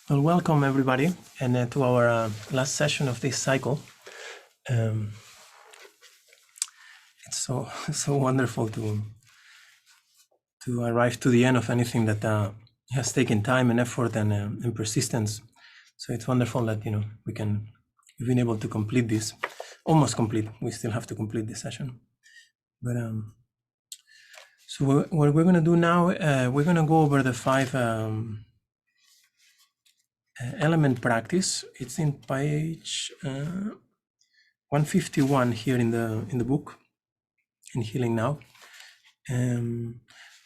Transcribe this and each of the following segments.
Well, welcome everybody, and to our last session of this cycle. Um, it's so wonderful to arrive to the end of anything that has taken time and effort and persistence. So it's wonderful that we've been able to complete this, almost complete. We still have to complete this session, but so what we're going to do now, we're going to go over the 5 element practice. It's in page 151 here in the book, in Healing Now.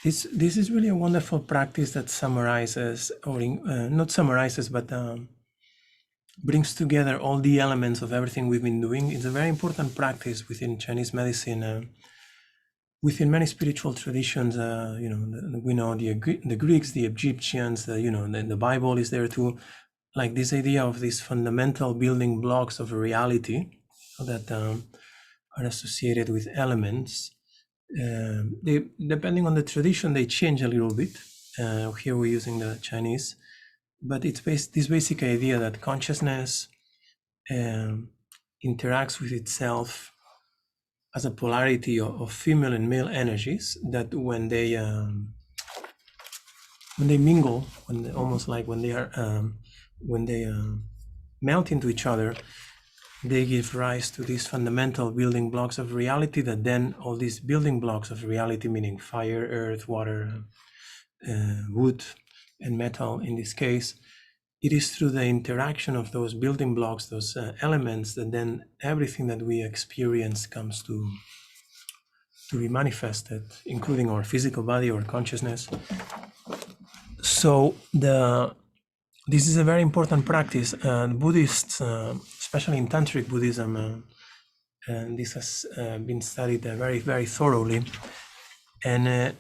This is really a wonderful practice that summarizes, or not summarizes, but brings together all the elements of everything we've been doing. It's a very important practice within Chinese medicine, within many spiritual traditions. We know the Greeks, the Egyptians, the Bible is there too. Like this idea of these fundamental building blocks of reality that are associated with elements. They, depending on the tradition, they change a little bit. Here we're using the Chinese, but it's this basic idea that consciousness interacts with itself as a polarity of female and male energies, that when they mingle, almost like when they melt into each other, they give rise to these fundamental building blocks of reality, that then all these building blocks of reality, meaning fire, earth, water, wood, and metal in this case, it is through the interaction of those building blocks, those elements, that then everything that we experience comes to be manifested, including our physical body or consciousness. So this is a very important practice. Buddhists, especially in Tantric Buddhism, and this has been studied very, very thoroughly. And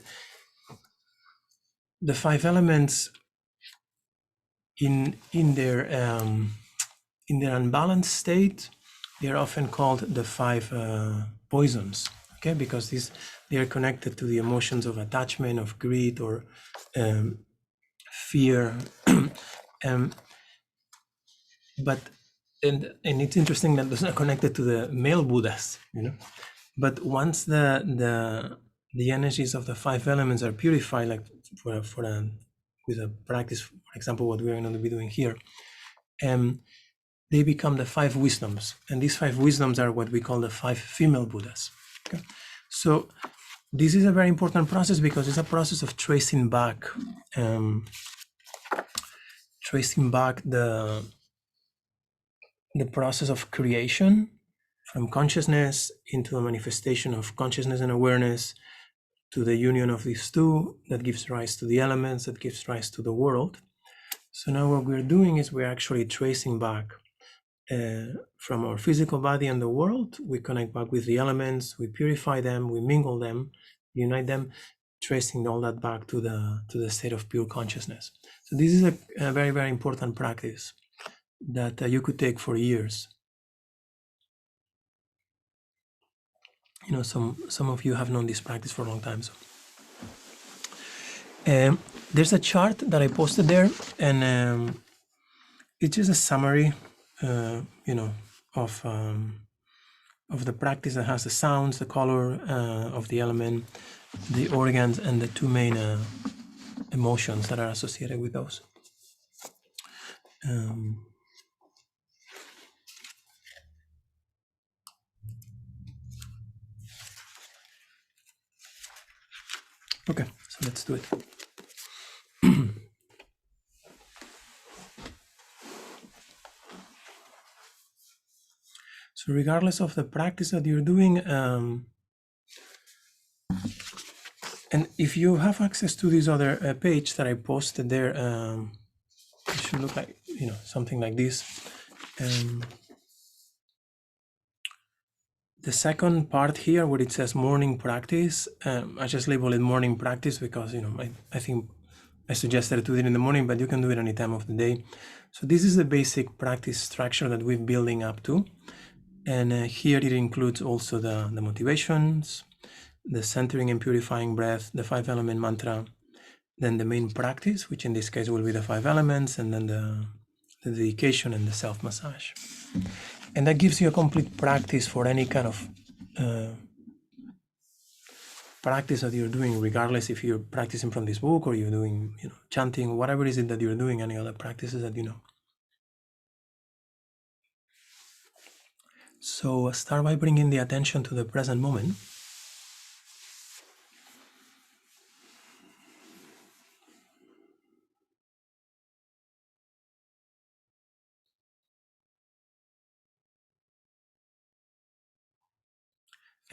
the 5 elements in their unbalanced state, they are often called the 5 poisons. Okay, because they are connected to the emotions of attachment, of greed, or fear. But it's interesting that those are connected to the male Buddhas, But once the energies of the 5 elements are purified, like with a practice, for example, what we're going to be doing here, they become the 5 wisdoms, and these 5 wisdoms are what we call the 5 female Buddhas. Okay, so this is a very important process because it's a process of tracing back the process of creation from consciousness into a manifestation of consciousness and awareness, to the union of these 2 that gives rise to the elements, that gives rise to the world. So now what we're doing is we're actually tracing back from our physical body and the world. We connect back with the elements, we purify them, we mingle them, unite them, tracing all that back to the state of pure consciousness. So this is a very, very important practice that you could take for years. Some of you have known this practice for a long time. So there's a chart that I posted there, and it's just a summary, of the practice, that has the sounds, the color of the element, the organs, and the 2 main emotions that are associated with those. Okay, so let's do it. So regardless of the practice that you're doing, And if you have access to this other page that I posted there, it should look like, something like this. The second part here where it says morning practice, I just label it morning practice because, I think I suggested to do it in the morning, but you can do it any time of the day. So this is the basic practice structure that we're building up to. And here it includes also the motivations, the centering and purifying breath, the 5-element mantra, then the main practice, which in this case will be the 5 elements, and then the dedication and the self-massage. And that gives you a complete practice for any kind of practice that you're doing, regardless if you're practicing from this book or you're doing, chanting, whatever is it that you're doing, any other practices that you know. So start by bringing the attention to the present moment.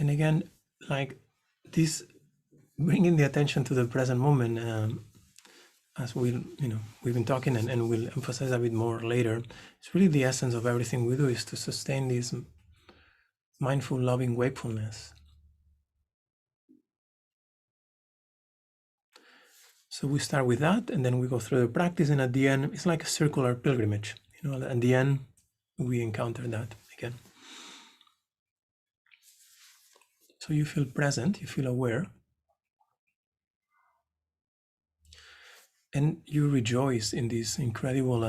And again, like this, bringing the attention to the present moment, as we've been talking and we'll emphasize a bit more later, it's really the essence of everything we do is to sustain this mindful, loving wakefulness. So we start with that, and then we go through the practice, and at the end, it's like a circular pilgrimage. At the end, we encounter that again. So you feel present, you feel aware, and you rejoice in this incredible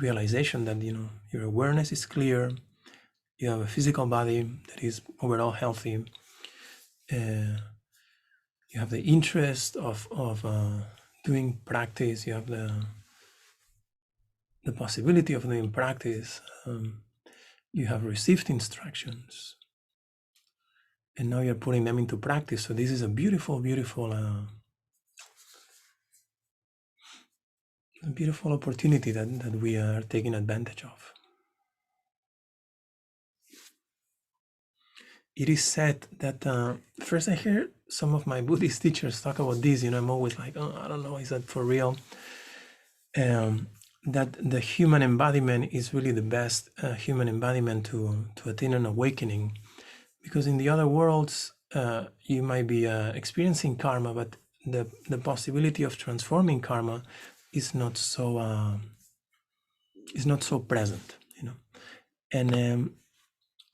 realization that your awareness is clear, you have a physical body that is overall healthy, you have the interest of doing practice, you have the possibility of doing practice, you have received instructions, and now you're putting them into practice. So this is a beautiful, beautiful opportunity that we are taking advantage of. It is said that first I heard some of my Buddhist teachers talk about this. I'm always like, oh, I don't know, is that for real? That the human embodiment is really the best human embodiment to attain an awakening, because in the other worlds you might be experiencing karma, but the possibility of transforming karma is not so present, and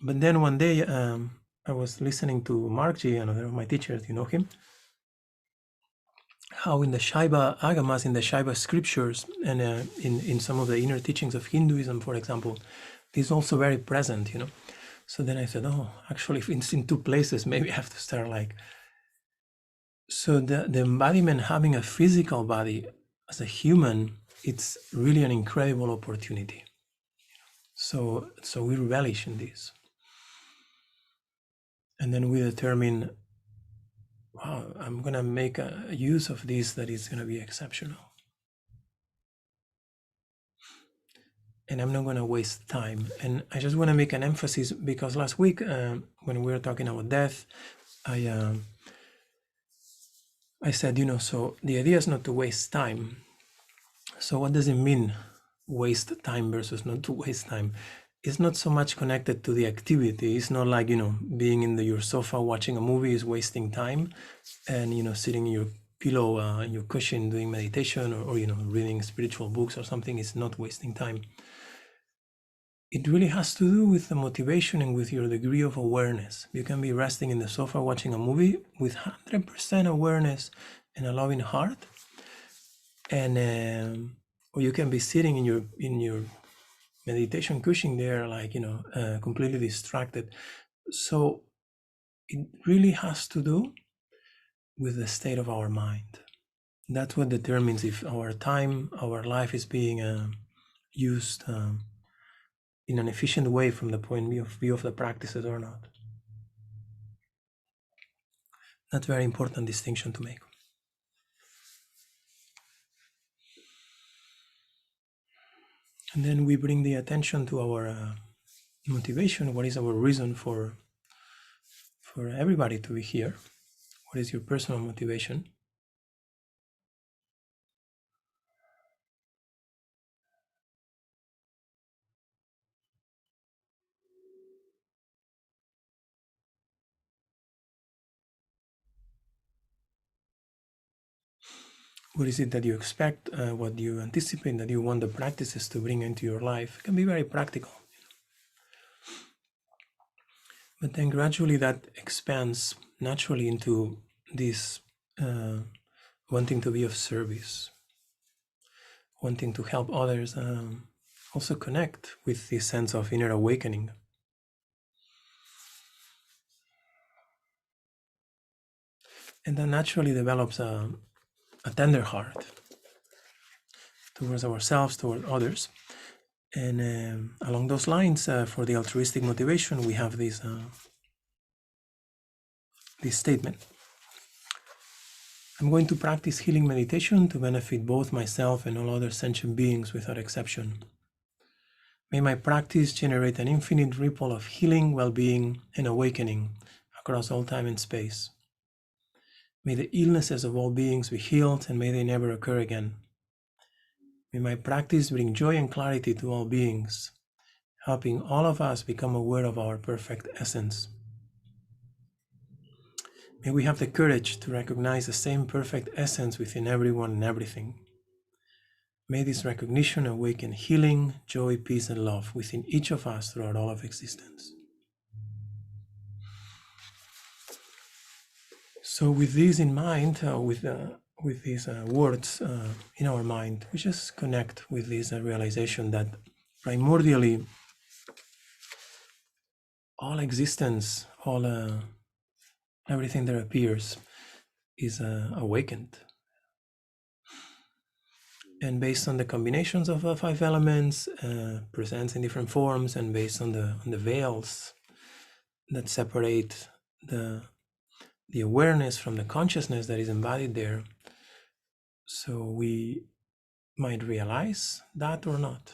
but then one day I was listening to Mark G, another of my teachers, you know him, how in the Shaiva Agamas, in the Shaiva scriptures, and in some of the inner teachings of Hinduism, for example, is also very present, So then I said, oh, actually, if it's in two places, maybe I have to start like. So the embodiment, having a physical body as a human, it's really an incredible opportunity. So we relish in this. And then we determine, wow, I'm going to make a use of this that is going to be exceptional. And I'm not going to waste time. And I just want to make an emphasis, because last week when we were talking about death, I said, so the idea is not to waste time. So what does it mean, waste time versus not to waste time? It's not so much connected to the activity. It's not like, being in your sofa watching a movie is wasting time, and, sitting in your pillow, in your cushion doing meditation or reading spiritual books or something is not wasting time. It really has to do with the motivation and with your degree of awareness. You can be resting in the sofa watching a movie with 100% awareness and a loving heart, and or you can be sitting in your meditation cushion there, like completely distracted. So it really has to do with the state of our mind. That's what determines if our time, our life is being used in an efficient way from the point of view of the practices or not. That's a very important distinction to make. And then we bring the attention to our motivation. What is our reason for everybody to be here? What is your personal motivation? What is it that you expect? What do you anticipate that you want the practices to bring into your life? It can be very practical. But then gradually that expands naturally into this wanting to be of service, wanting to help others, also connect with this sense of inner awakening. And that naturally develops a tender heart towards ourselves, toward others. And along those lines, for the altruistic motivation, we have this statement. I'm going to practice healing meditation to benefit both myself and all other sentient beings without exception. May my practice generate an infinite ripple of healing, well-being, and awakening across all time and space. May the illnesses of all beings be healed, and may they never occur again. May my practice bring joy and clarity to all beings, helping all of us become aware of our perfect essence. May we have the courage to recognize the same perfect essence within everyone and everything. May this recognition awaken healing, joy, peace, and love within each of us throughout all of existence. So with this in mind, with these words in our mind, we just connect with this realization that primordially all existence, all everything that appears is awakened. And based on the combinations of 5 elements, presents in different forms, and based on the veils that separate the awareness from the consciousness that is embodied there. So we might realize that or not.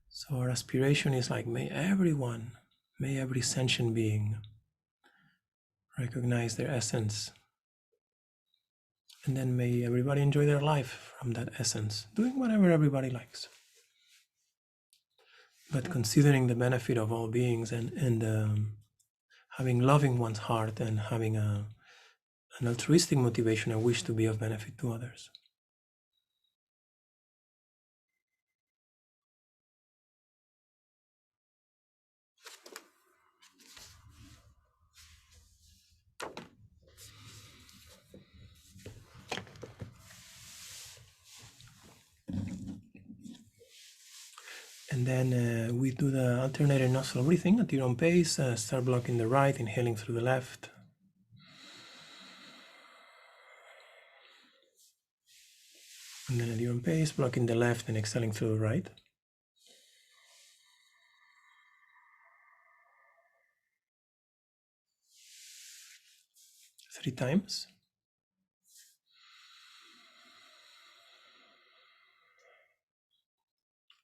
So our aspiration is like, may every sentient being recognize their essence. And then may everybody enjoy their life from that essence, doing whatever everybody likes. But considering the benefit of all beings, and having loving one's heart, and having an altruistic motivation, a wish to be of benefit to others. And then we do the alternating nostril breathing at your own pace. Start blocking the right, inhaling through the left. And then at your own pace, blocking the left and exhaling through the right. 3 times.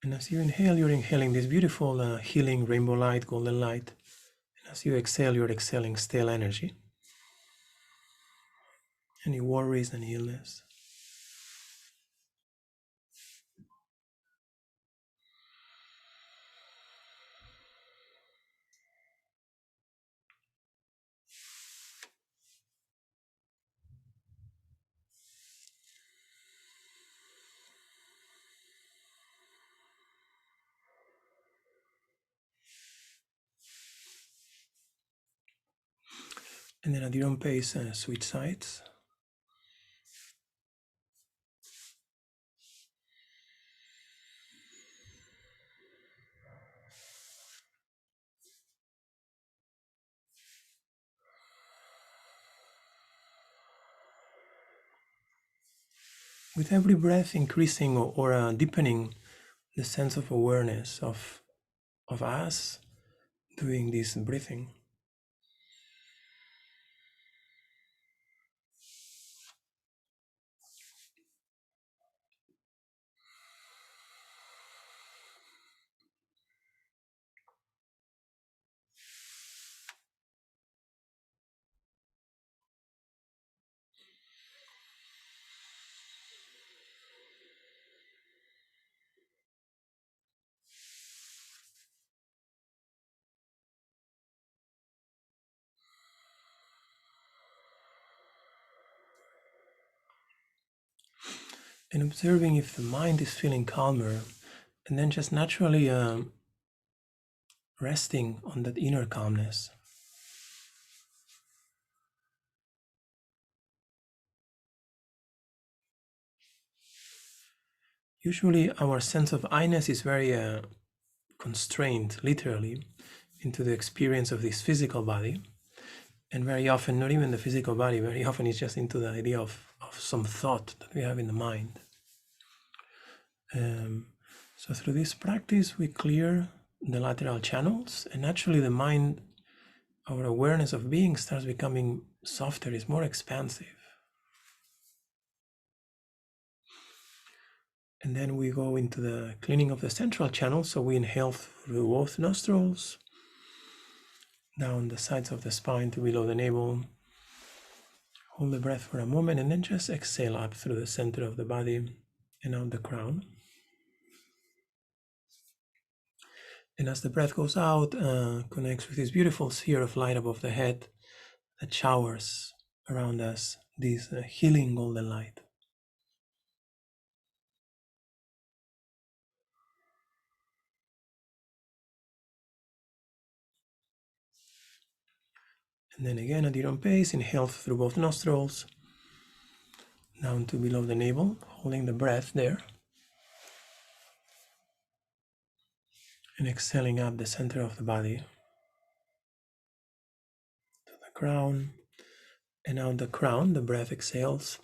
And as you inhale, you're inhaling this beautiful healing rainbow light, golden light. And as you exhale, you're exhaling stale energy. Any worries, any illness. And then at your own pace, switch sides. With every breath increasing or deepening the sense of awareness of us doing this breathing. and observing if the mind is feeling calmer, and then just naturally resting on that inner calmness. Usually our sense of I-ness is very constrained, literally, into the experience of this physical body. And very often, not even the physical body, very often it's just into the idea of some thought that we have in the mind. So through this practice, we clear the lateral channels, and naturally the mind, our awareness of being starts becoming softer, is more expansive. And then we go into the cleaning of the central channel. So we inhale through both nostrils, down the sides of the spine to below the navel. Hold the breath for a moment, and then just exhale up through the center of the body and out the crown. And as the breath goes out, connects with this beautiful sphere of light above the head that showers around us this healing golden light. And then again, at your own pace, inhale through both nostrils, down to below the navel, holding the breath there. And exhaling up the center of the body to the crown. And out the crown, the breath exhales,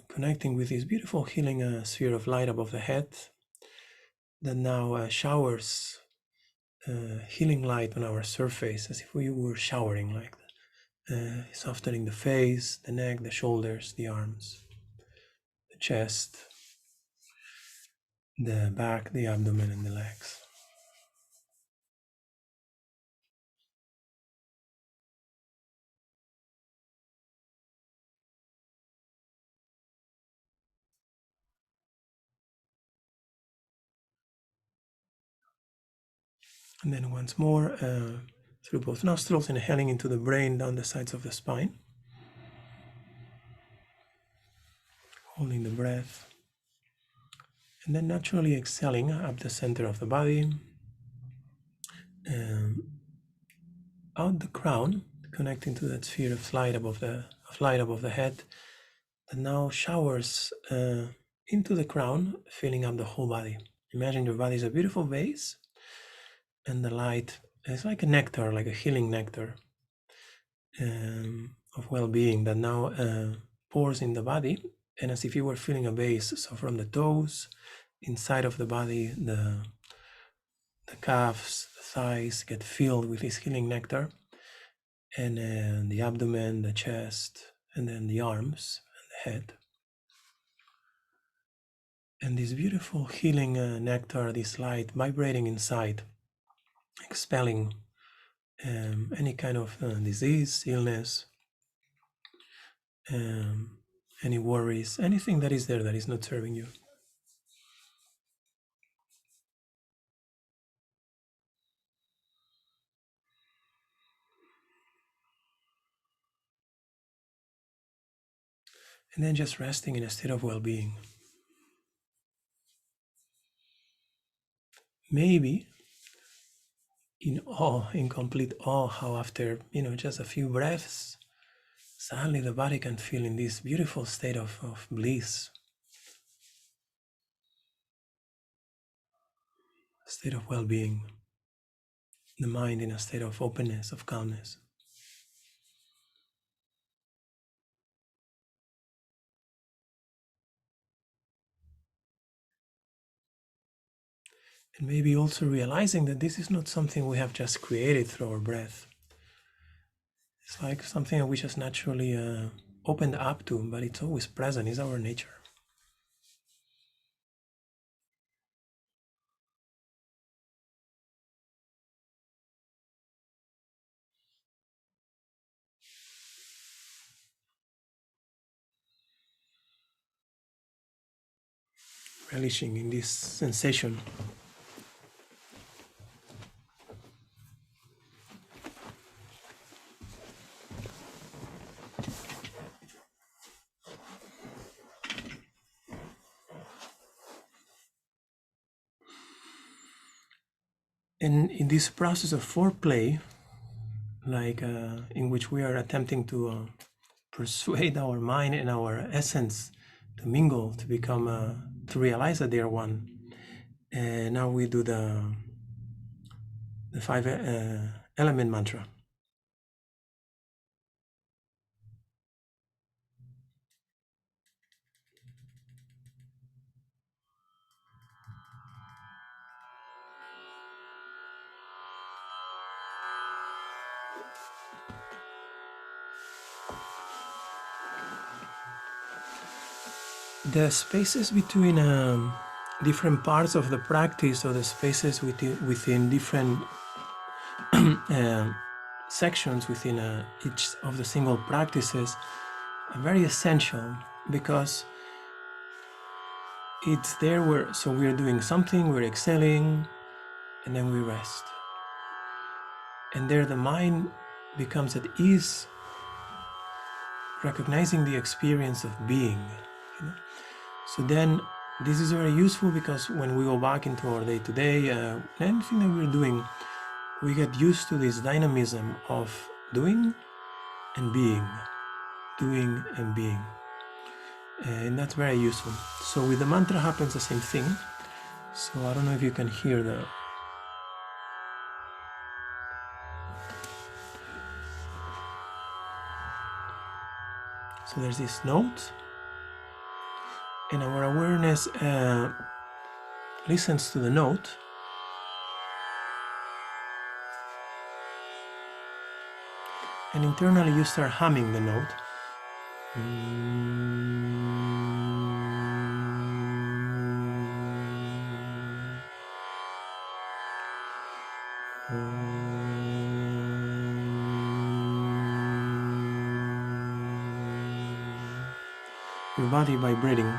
connecting with this beautiful healing sphere of light above the head that now showers healing light on our surface, as if we were showering like that, softening the face, the neck, the shoulders, the arms, the chest, the back, the abdomen, and the legs. And then once more, through both nostrils, inhaling into the brain down the sides of the spine, holding the breath, and then naturally exhaling up the center of the body, out the crown, connecting to that sphere of light above the head, that now showers into the crown, filling up the whole body. Imagine your body is a beautiful vase, and the light is like a nectar, like a healing nectar of well-being that now pours in the body, and as if you were filling a vase. So from the toes, inside of the body, the calves, the thighs get filled with this healing nectar, and then the abdomen, the chest, and then the arms and the head. And this beautiful healing nectar, this light vibrating inside, expelling any kind of disease, illness, any worries, anything that is there that is not serving you. And then just resting in a state of well-being. Maybe in awe, in complete awe, how after just a few breaths, suddenly the body can feel in this beautiful state of bliss, a state of well-being, the mind in a state of openness, of calmness. And maybe also realizing that this is not something we have just created through our breath. It's like something that we just naturally opened up to, but it's always present, it's our nature. Relishing in this sensation. And in this process of foreplay, like in which we are attempting to persuade our mind and our essence to mingle, to become, to realize that they are one. And now we do the five element mantra. The spaces between different parts of the practice, or the spaces within different sections within each of the single practices are very essential, because it's there where, so we're doing something, we're exhaling, and then we rest. And there the mind becomes at ease, recognizing the experience of being. You know? So then this is very useful, because when we go back into our day-to-day, anything that we're doing, we get used to this dynamism of doing and being, doing and being. And that's very useful. So with the mantra happens the same thing. So I don't know if you can hear the... So there's this note, and our awareness listens to the note, and internally you start humming the note. Your body vibrating.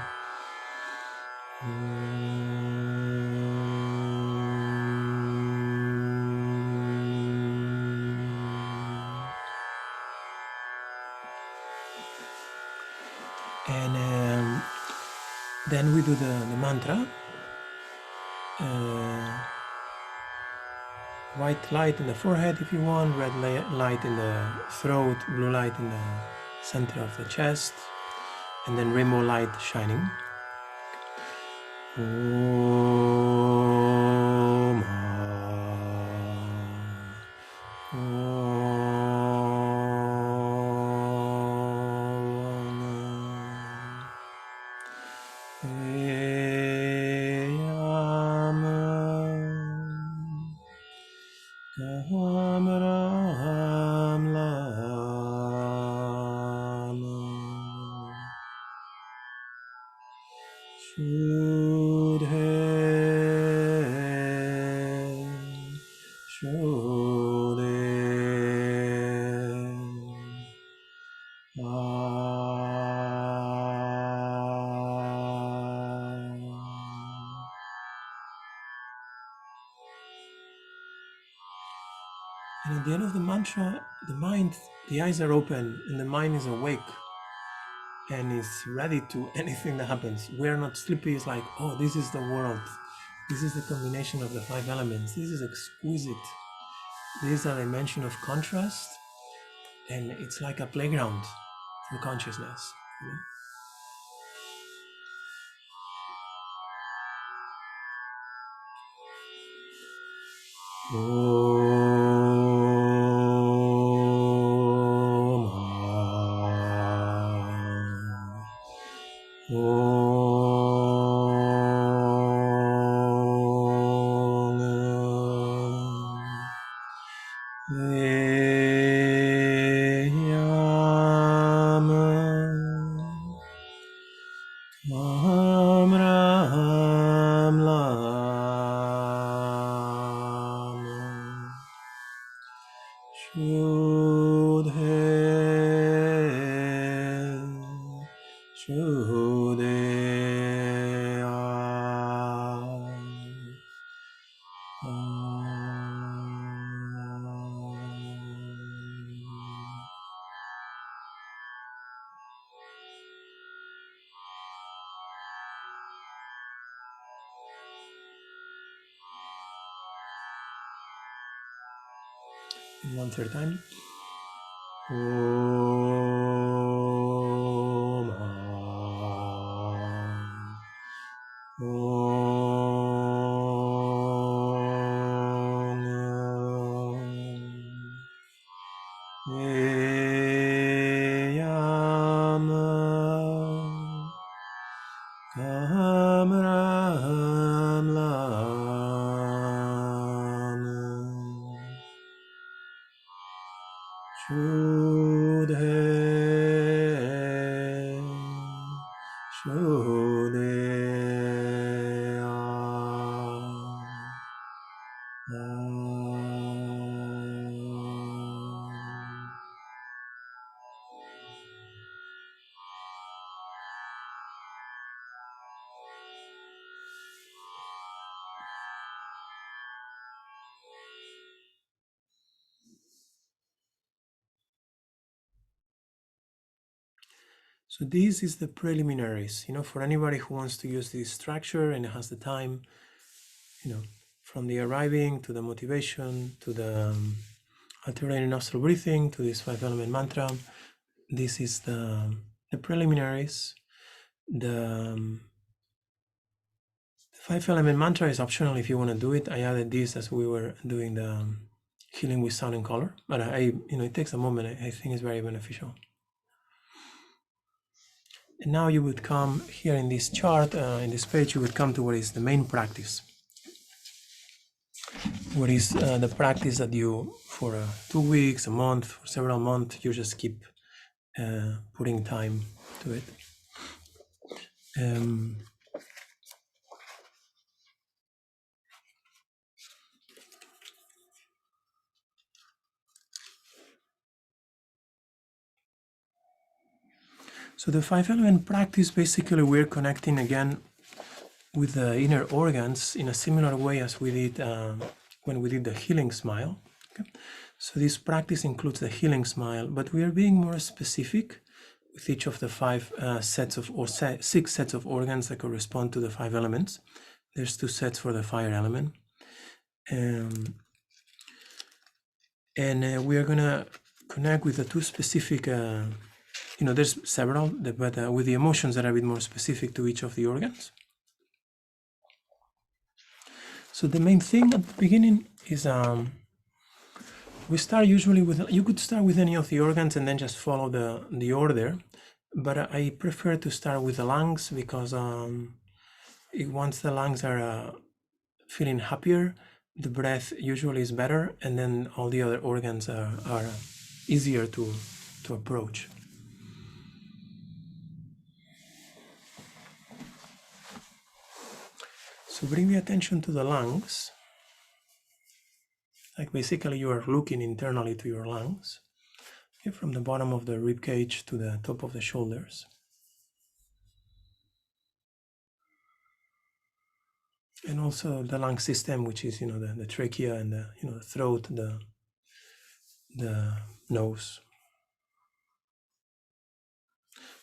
And then we do the mantra. White light in the forehead if you want, red light in the throat, blue light in the center of the chest, and then rainbow light shining. Om. And at the end of the mantra, the eyes are open, and the mind is awake and is ready to anything that happens. We're not sleepy. It's like, oh, this is the world. This is the combination of the five elements. This is exquisite. This is a dimension of contrast, and it's like a playground for consciousness. You know? One third time. Om Yam Ram Ram Lam Shudhe Shudhe So this is the preliminaries, for anybody who wants to use this structure and has the time, from the arriving to the motivation to the alternating nostril breathing to this 5-element mantra. This is the preliminaries. The 5-element mantra is optional if you want to do it. I added this as we were doing the healing with sound and color, but it takes a moment. I think it's very beneficial. And now you would come here in this chart, in this page, you would come to what is the main practice. What is the practice that you, for 2 weeks, a month, for several months, you just keep putting time to it. So the 5-element practice, basically we're connecting again with the inner organs in a similar way as we did when we did the healing smile. Okay? So this practice includes the healing smile, but we are being more specific with each of the 6 sets of organs that correspond to the 5 elements. There's 2 sets for the fire element. And we are going to connect with the 2 specific, there's several, but with the emotions that are a bit more specific to each of the organs. So the main thing at the beginning is we start usually with, you could start with any of the organs and then just follow the order, but I prefer to start with the lungs because once the lungs are feeling happier, the breath usually is better, and then all the other organs are easier to approach. So bring the attention to the lungs. Like basically you are looking internally to your lungs, okay, from the bottom of the rib cage to the top of the shoulders. And also the lung system, which is, the trachea and the, the throat, the nose.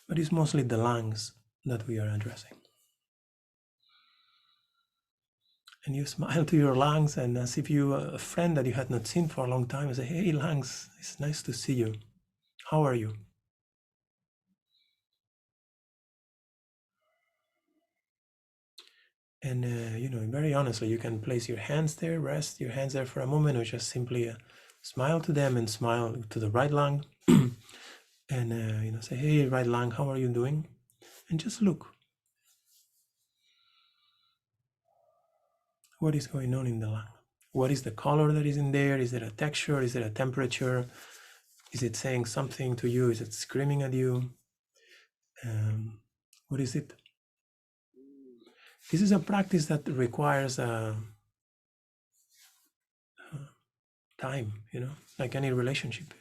But it's mostly the lungs that we are addressing. And you smile to your lungs, and as if you a friend that you had not seen for a long time, you say, "Hey, lungs, it's nice to see you. How are you?" And very honestly, you can place your hands there, rest your hands there for a moment, or just simply smile to them and smile to the right lung, and say, "Hey, right lung, how are you doing?" And just look. What is going on in the lung? What is the color that is in there? Is there a texture? Is there a temperature? Is it saying something to you? Is it screaming at you? What is it? This is a practice that requires time, like any relationship.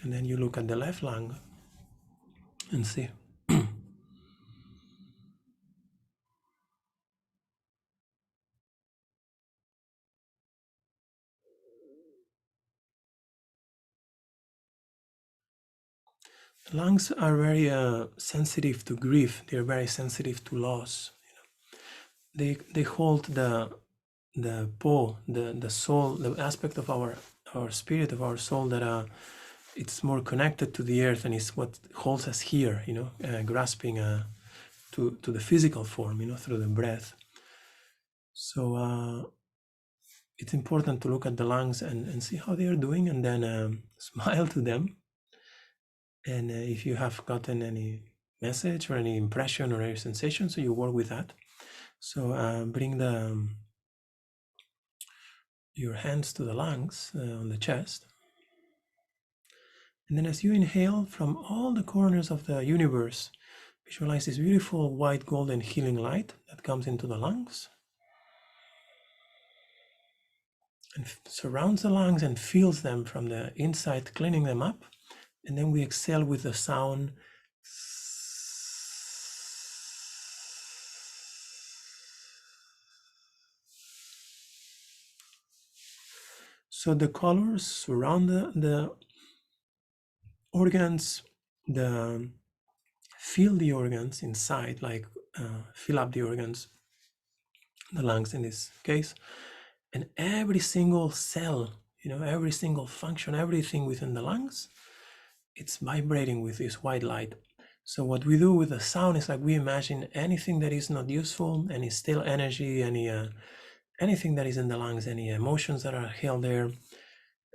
And then you look at the left lung and see. Lungs are very sensitive to grief. They're very sensitive to loss. They hold the the po, the soul, the aspect of our spirit, of our soul that it's more connected to the earth and is what holds us here, grasping to the physical form, through the breath. So it's important to look at the lungs and see how they are doing, and then smile to them. And if you have gotten any message or any impression or any sensation, so you work with that. So bring your hands to the lungs on the chest. And then as you inhale from all the corners of the universe, visualize this beautiful white golden healing light that comes into the lungs and surrounds the lungs and fills them from the inside, cleaning them up. And then we exhale with the sound. So the colors surround the organs, fill the organs inside, like fill up the organs, the lungs in this case, and every single cell, every single function, everything within the lungs, it's vibrating with this white light. So what we do with the sound is like we imagine anything that is not useful, any stale energy, anything that is in the lungs, any emotions that are held there,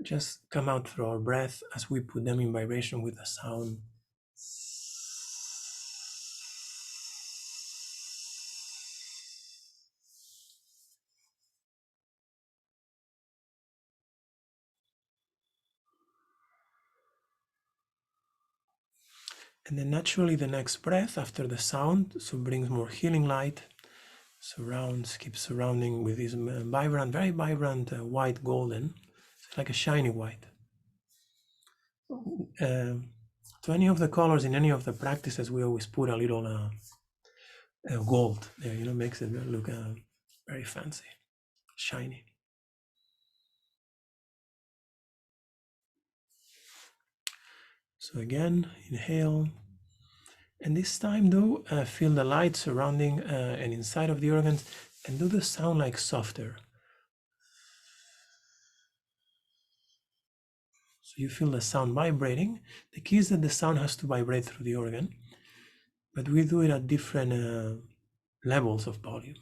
just come out through our breath as we put them in vibration with the sound. And then naturally the next breath after the sound, so brings more healing light, keeps surrounding with this vibrant, very vibrant white golden. It's like a shiny white. To any of the colors in any of the practices, we always put a little gold there, makes it look very fancy, shiny. So again, inhale. And this time though, feel the light surrounding and inside of the organs, and do the sound like softer. So you feel the sound vibrating. The key is that the sound has to vibrate through the organ, but we do it at different levels of volume.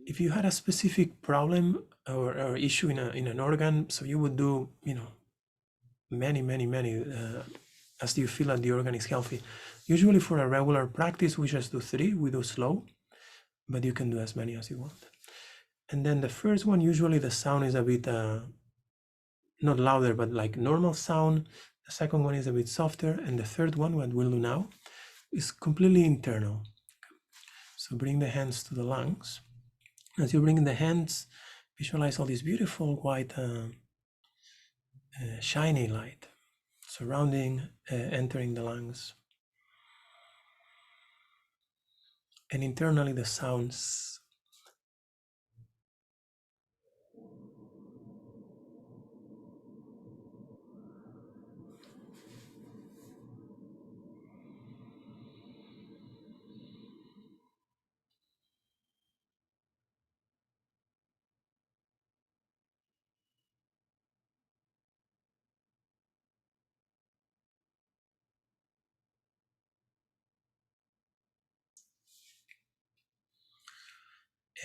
If you had a specific problem or issue in an organ, so you would do, many, as you feel that the organ is healthy. Usually for a regular practice, we just do 3, we do slow, but you can do as many as you want. And then the first one, usually the sound is a bit, not louder, but like normal sound. The second one is a bit softer. And the third one, what we'll do now, is completely internal. So bring the hands to the lungs. As you bring the hands, visualize all this beautiful white shiny light surrounding, entering the lungs. And internally the sounds.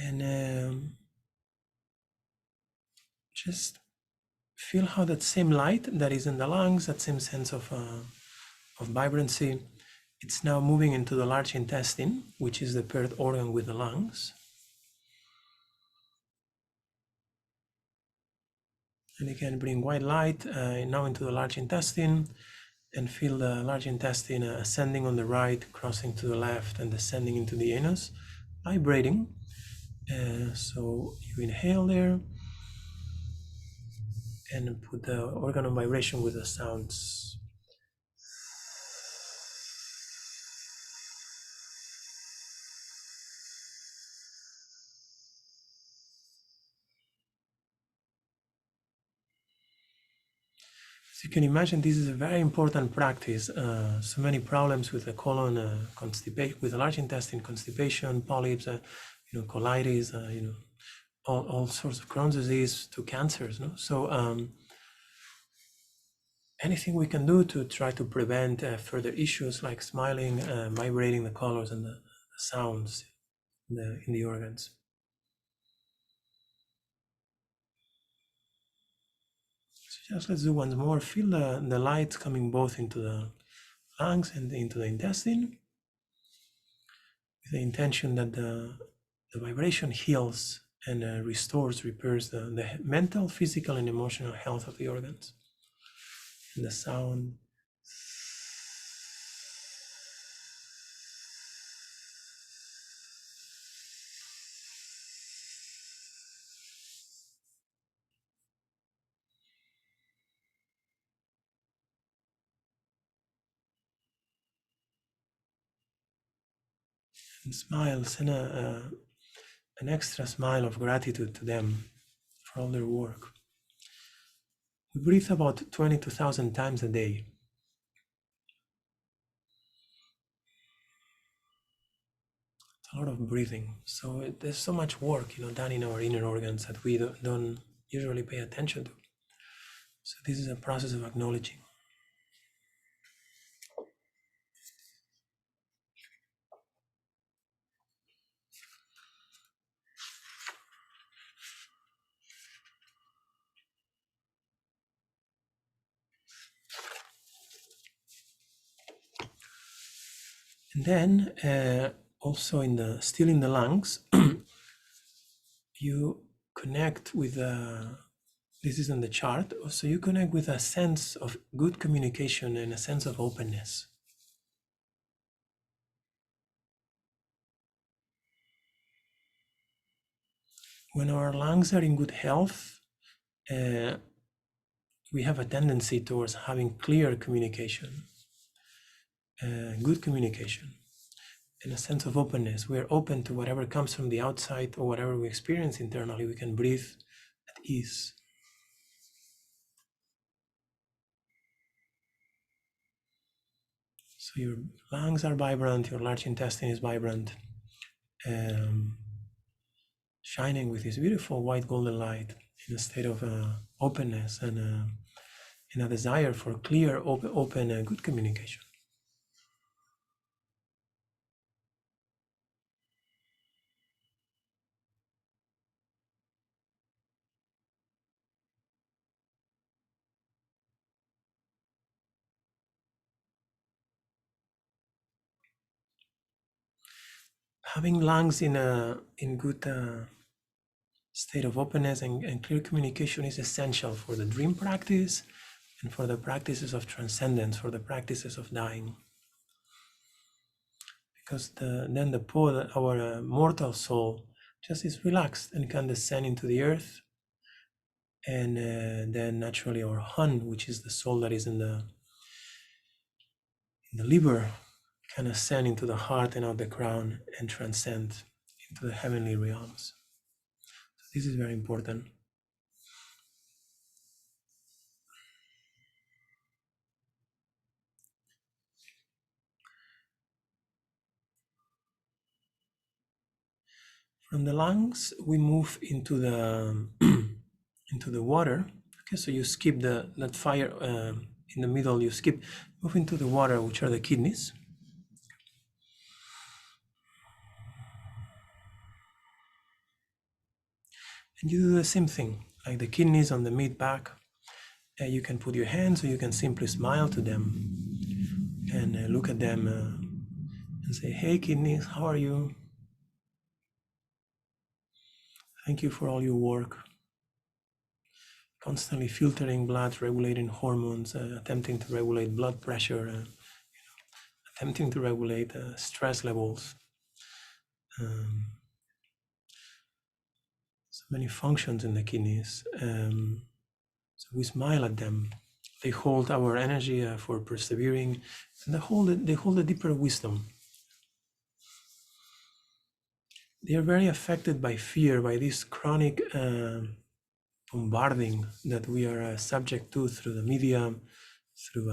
And just feel how that same light that is in the lungs, that same sense of vibrancy, it's now moving into the large intestine, which is the paired organ with the lungs. And again, bring white light now into the large intestine, and feel the large intestine ascending on the right, crossing to the left, and descending into the anus, vibrating. So you inhale there, and put the organ on vibration with the sounds. you can imagine, this is a very important practice. So many problems with the colon, constipation, with the large intestine, constipation, polyps, colitis, all sorts of Crohn's disease to cancers. No? So anything we can do to try to prevent further issues like smiling, vibrating the colors and the sounds in the organs. So just let's do once more. Feel the light coming both into the lungs and into the intestine, with the intention that the vibration heals and restores, repairs the mental, physical, and emotional health of the organs. And the sound. And smile, send an extra smile of gratitude to them for all their work. We breathe about 22,000 times a day. It's a lot of breathing. So there's so much work, done in our inner organs that we don't usually pay attention to. So this is a process of acknowledging. And then also still in the lungs, you connect with this is on the chart. So you connect with a sense of good communication and a sense of openness. When our lungs are in good health, we have a tendency towards having clear communication, good communication, and a sense of openness. We are open to whatever comes from the outside or whatever we experience internally. We can breathe at ease. So your lungs are vibrant, your large intestine is vibrant, shining with this beautiful white golden light in a state of openness and in a desire for clear, open, good communication. Having lungs in good state of openness and clear communication is essential for the dream practice and for the practices of transcendence, for the practices of dying. Because then the pod, our mortal soul, just is relaxed and can descend into the earth, and then naturally our hun, which is the soul that is in the liver, can ascend into the heart and out the crown and transcend into the heavenly realms. So this is very important. From the lungs, we move into the into the water. Okay, so you skip that fire in the middle. You move into the water, which are the kidneys. And you do the same thing, like the kidneys on the mid back. You can put your hands, or you can simply smile to them and look at them and say, "Hey, kidneys, how are you? Thank you for all your work." Constantly filtering blood, regulating hormones, attempting to regulate blood pressure, attempting to regulate stress levels. So many functions in the kidneys. So we smile at them. They hold our energy for persevering, and they hold a deeper wisdom. They are very affected by fear, by this chronic bombarding that we are subject to through the media, through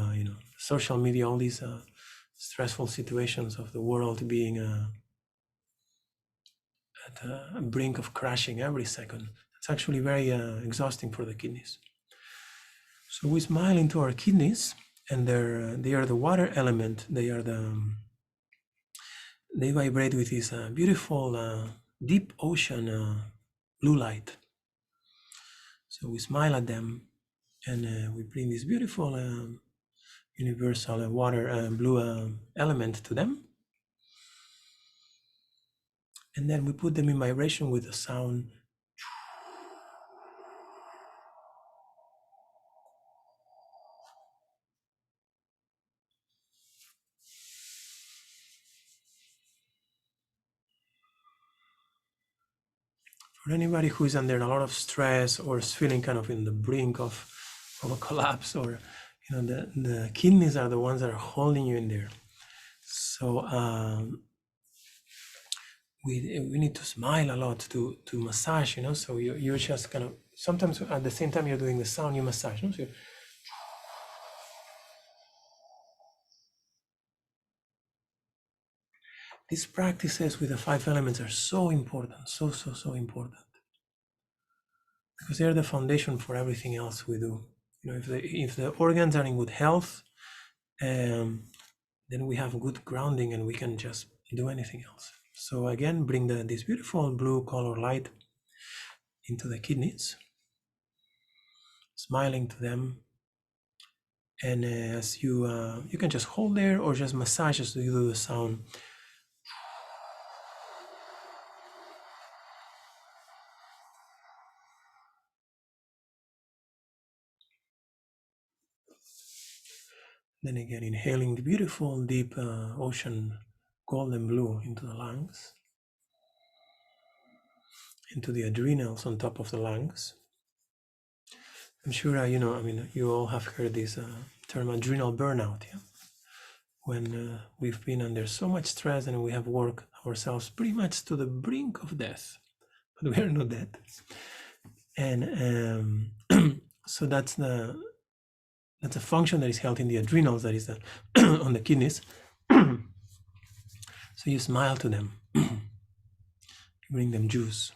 social media, all these stressful situations of the world being at a brink of crashing every second. It's actually very exhausting for the kidneys. So we smile into our kidneys, and they are the water element. They vibrate with this beautiful deep ocean blue light. So we smile at them, and we bring this beautiful universal water blue element to them. And then we put them in vibration with a sound. For anybody who is under a lot of stress or is feeling kind of in the brink of a collapse, or the kidneys are the ones that are holding you in there. So we need to smile a lot to massage, so you're just kind of, sometimes at the same time you're doing the sound, you massage, so these practices with the 5 elements are so important, so important, because they're the foundation for everything else we do. If the organs are in good health, then we have good grounding and we can just do anything else. So again, bring this beautiful blue color light into the kidneys, smiling to them. And as you can just hold there or just massage as you do the sound. Then again, inhaling the beautiful deep ocean golden blue into the lungs, into the adrenals on top of the lungs. I'm sure you all have heard this term adrenal burnout, yeah? When we've been under so much stress and we have worked ourselves pretty much to the brink of death, but we are not dead. And so that's a function that is held in the adrenals, that is on the kidneys. So you smile to them, you bring them juice.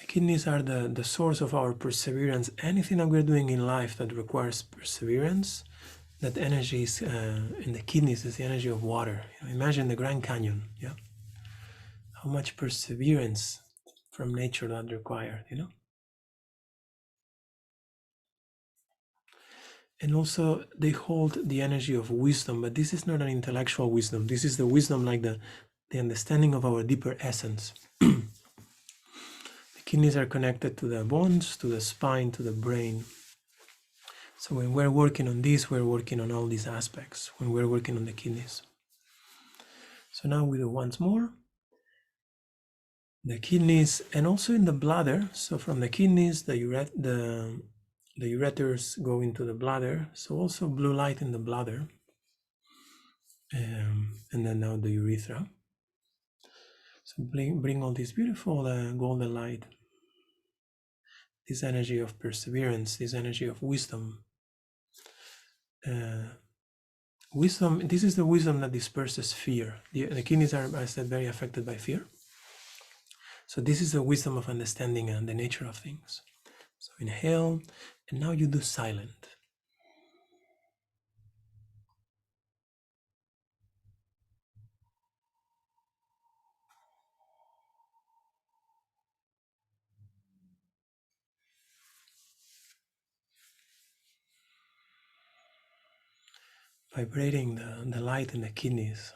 The kidneys are the source of our perseverance. Anything that we're doing in life that requires perseverance, that energy is in the kidneys is the energy of water. Imagine the Grand Canyon, yeah? How much perseverance from nature that required, And also they hold the energy of wisdom, but this is not an intellectual wisdom. This is the wisdom like the understanding of our deeper essence. The kidneys are connected to the bones, to the spine, to the brain. So when we're working on this, we're working on all these aspects, when we're working on the kidneys. So now we do once more. The kidneys, and also in the bladder. So from the kidneys, the ureters go into the bladder. So also blue light in the bladder. And then now the urethra. So bring all this beautiful golden light, this energy of perseverance, this energy of wisdom. Wisdom, this is the wisdom that disperses fear. The kidneys are, as I said, very affected by fear. So this is the wisdom of understanding the nature of things. So inhale, and now you do silent. Vibrating the light in the kidneys.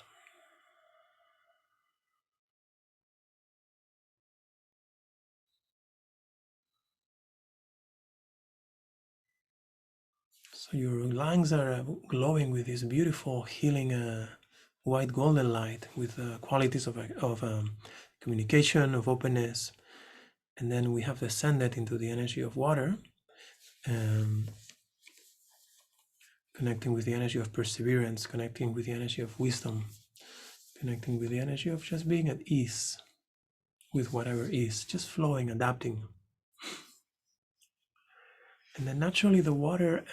So your lungs are glowing with this beautiful healing white golden light with qualities of communication, of openness. And then we have descended into the energy of water, connecting with the energy of perseverance, connecting with the energy of wisdom, connecting with the energy of just being at ease with whatever is, just flowing, adapting. And then naturally the water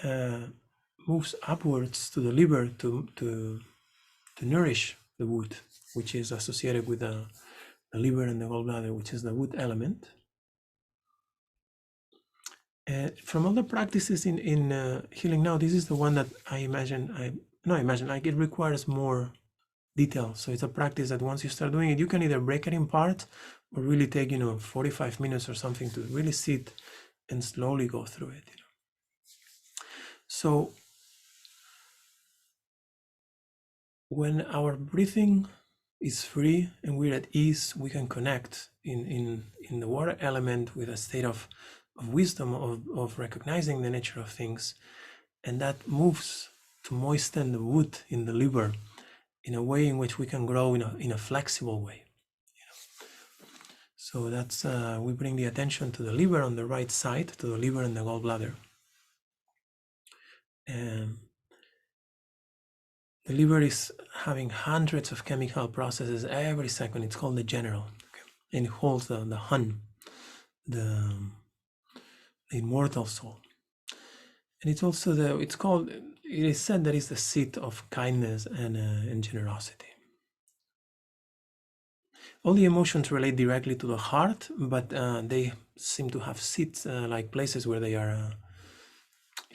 moves upwards to the liver to nourish the wood, which is associated with the liver and the gallbladder, which is the wood element. From all the practices in healing now, this is the one that I imagine, like it requires more detail. So it's a practice that once you start doing it, you can either break it in parts or really take, 45 minutes or something to really sit and slowly go through it. So when our breathing is free and we're at ease, we can connect in the water element with a state of wisdom, of recognizing the nature of things. And that moves to moisten the wood in the liver in a way in which we can grow in a flexible way. So that's, we bring the attention to the liver on the right side, to the liver and the gallbladder. And the liver is having hundreds of chemical processes every second. It's called the general. Okay? And it holds the Hun, the immortal soul. And it's also it is said that it's the seat of kindness and generosity. All the emotions relate directly to the heart, but they seem to have seats, like places where they are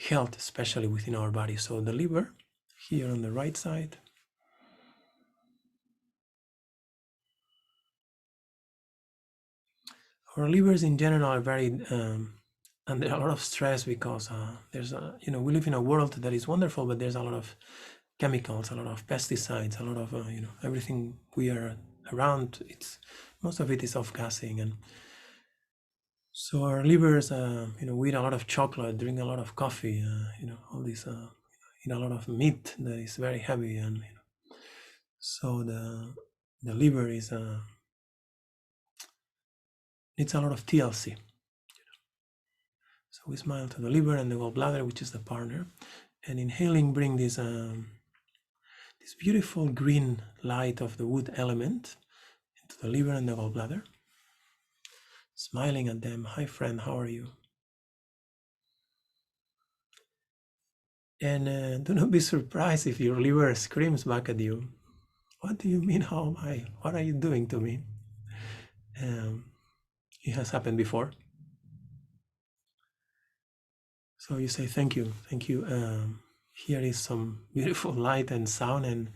held, especially within our body. So the liver, here on the right side. Our livers in general are very under a lot of stress because there's we live in a world that is wonderful, but there's a lot of chemicals, a lot of pesticides, a lot of everything we are around. Most of it is off-gassing, and so our livers, we eat a lot of chocolate, drink a lot of coffee, all this, eat a lot of meat that is very heavy, and so the liver is needs a lot of TLC. So we smile to the liver and the gallbladder, which is the partner, and inhaling bring this this beautiful green light of the wood element into the liver and the gallbladder. Smiling at them. Hi friend, how are you? And do not be surprised if your liver screams back at you. What do you mean, how am I? What are you doing to me? It has happened before. So you say, thank you. Here is some beautiful light and sound, and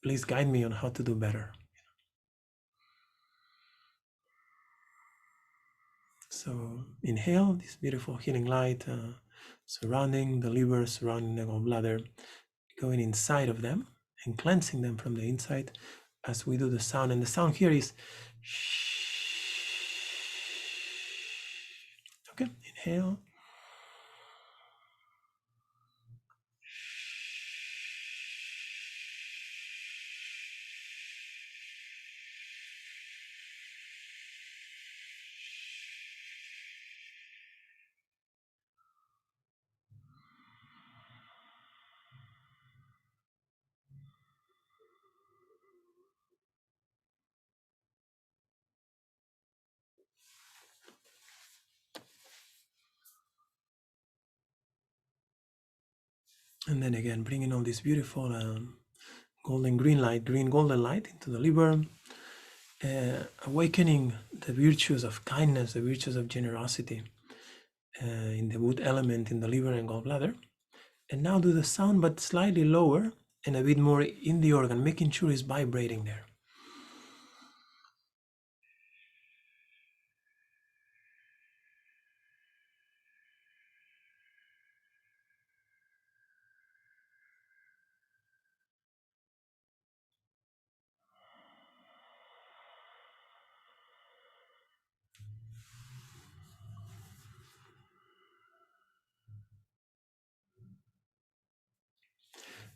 please guide me on how to do better. So inhale this beautiful healing light, surrounding the liver, surrounding the gallbladder, going inside of them and cleansing them from the inside as we do the sound. And the sound here is okay. Inhale. And then again, bringing all this beautiful golden golden light into the liver, awakening the virtues of kindness, the virtues of generosity in the wood element in the liver and gallbladder. And now do the sound, but slightly lower and a bit more in the organ, making sure it's vibrating there.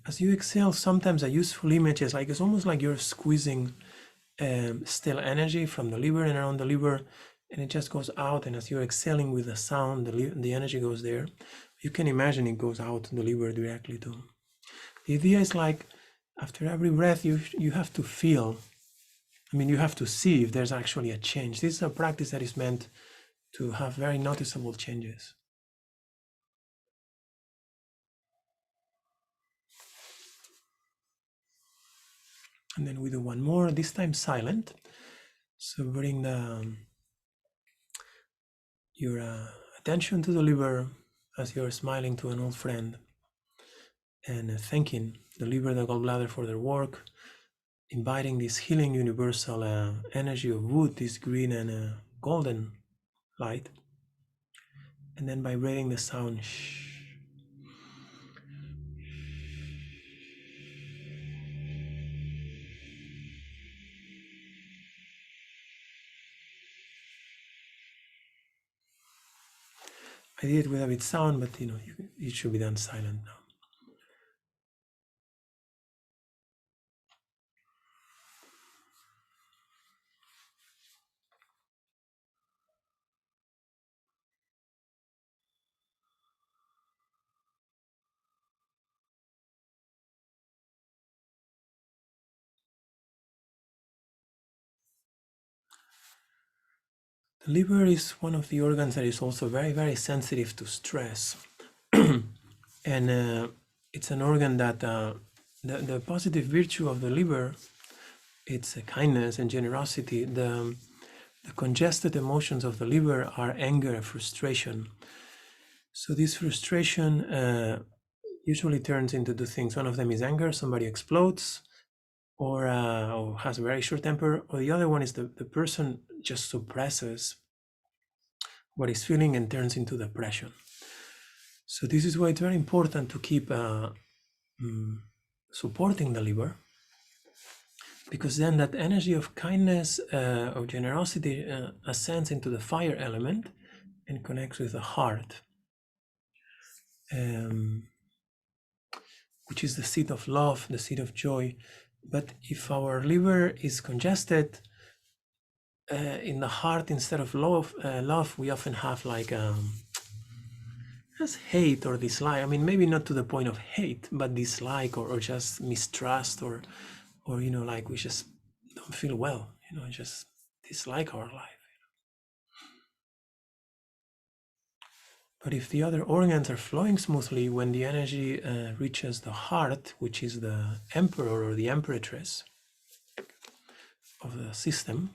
As you exhale, sometimes a useful image is like, it's almost like you're squeezing still energy from the liver and around the liver, and it just goes out. And as you're exhaling with the sound, the energy goes there. You can imagine it goes out to the liver directly too. The idea is like After every breath, you have to feel, you have to see if there's actually a change. This is a practice that is meant to have very noticeable changes. And then we do one more, this time silent. So bring your attention to the liver as you're smiling to an old friend and thanking the liver, the gallbladder for their work, inviting this healing universal energy of wood, this green and golden light, and then vibrating the sound shh. I did it with a bit sound, but it should be done silent now. The liver is one of the organs that is also very, very sensitive to stress. And it's an organ that the positive virtue of the liver, it's kindness and generosity. The congested emotions of the liver are anger, frustration. So this frustration usually turns into two things. One of them is anger, somebody explodes, or has a very short temper, or the other one is the person just suppresses what he's feeling and turns into depression. So this is why it's very important to keep supporting the liver, because then that energy of kindness, of generosity ascends into the fire element and connects with the heart, which is the seat of love, the seat of joy. But if our liver is congested, in the heart, instead of love, we often have like just hate or dislike. Maybe not to the point of hate, but dislike or just mistrust or like we just don't feel well, just dislike our life. But if the other organs are flowing smoothly, when the energy reaches the heart, which is the emperor or the empress of the system,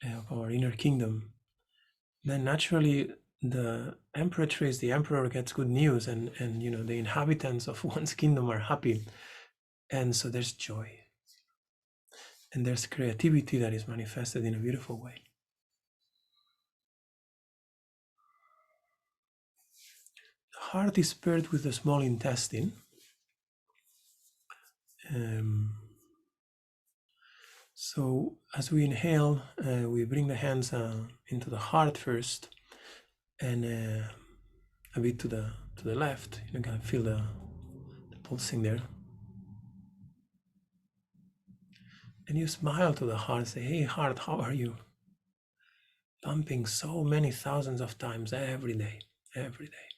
of our inner kingdom, then naturally the empress, the emperor, gets good news, and the inhabitants of one's kingdom are happy, and so there's joy, and there's creativity that is manifested in a beautiful way. The heart is paired with the small intestine. So as we inhale, we bring the hands into the heart first, and a bit to the left. You can feel the pulsing there. And you smile to the heart, say, "Hey heart, how are you?" Pumping so many thousands of times every day, every day.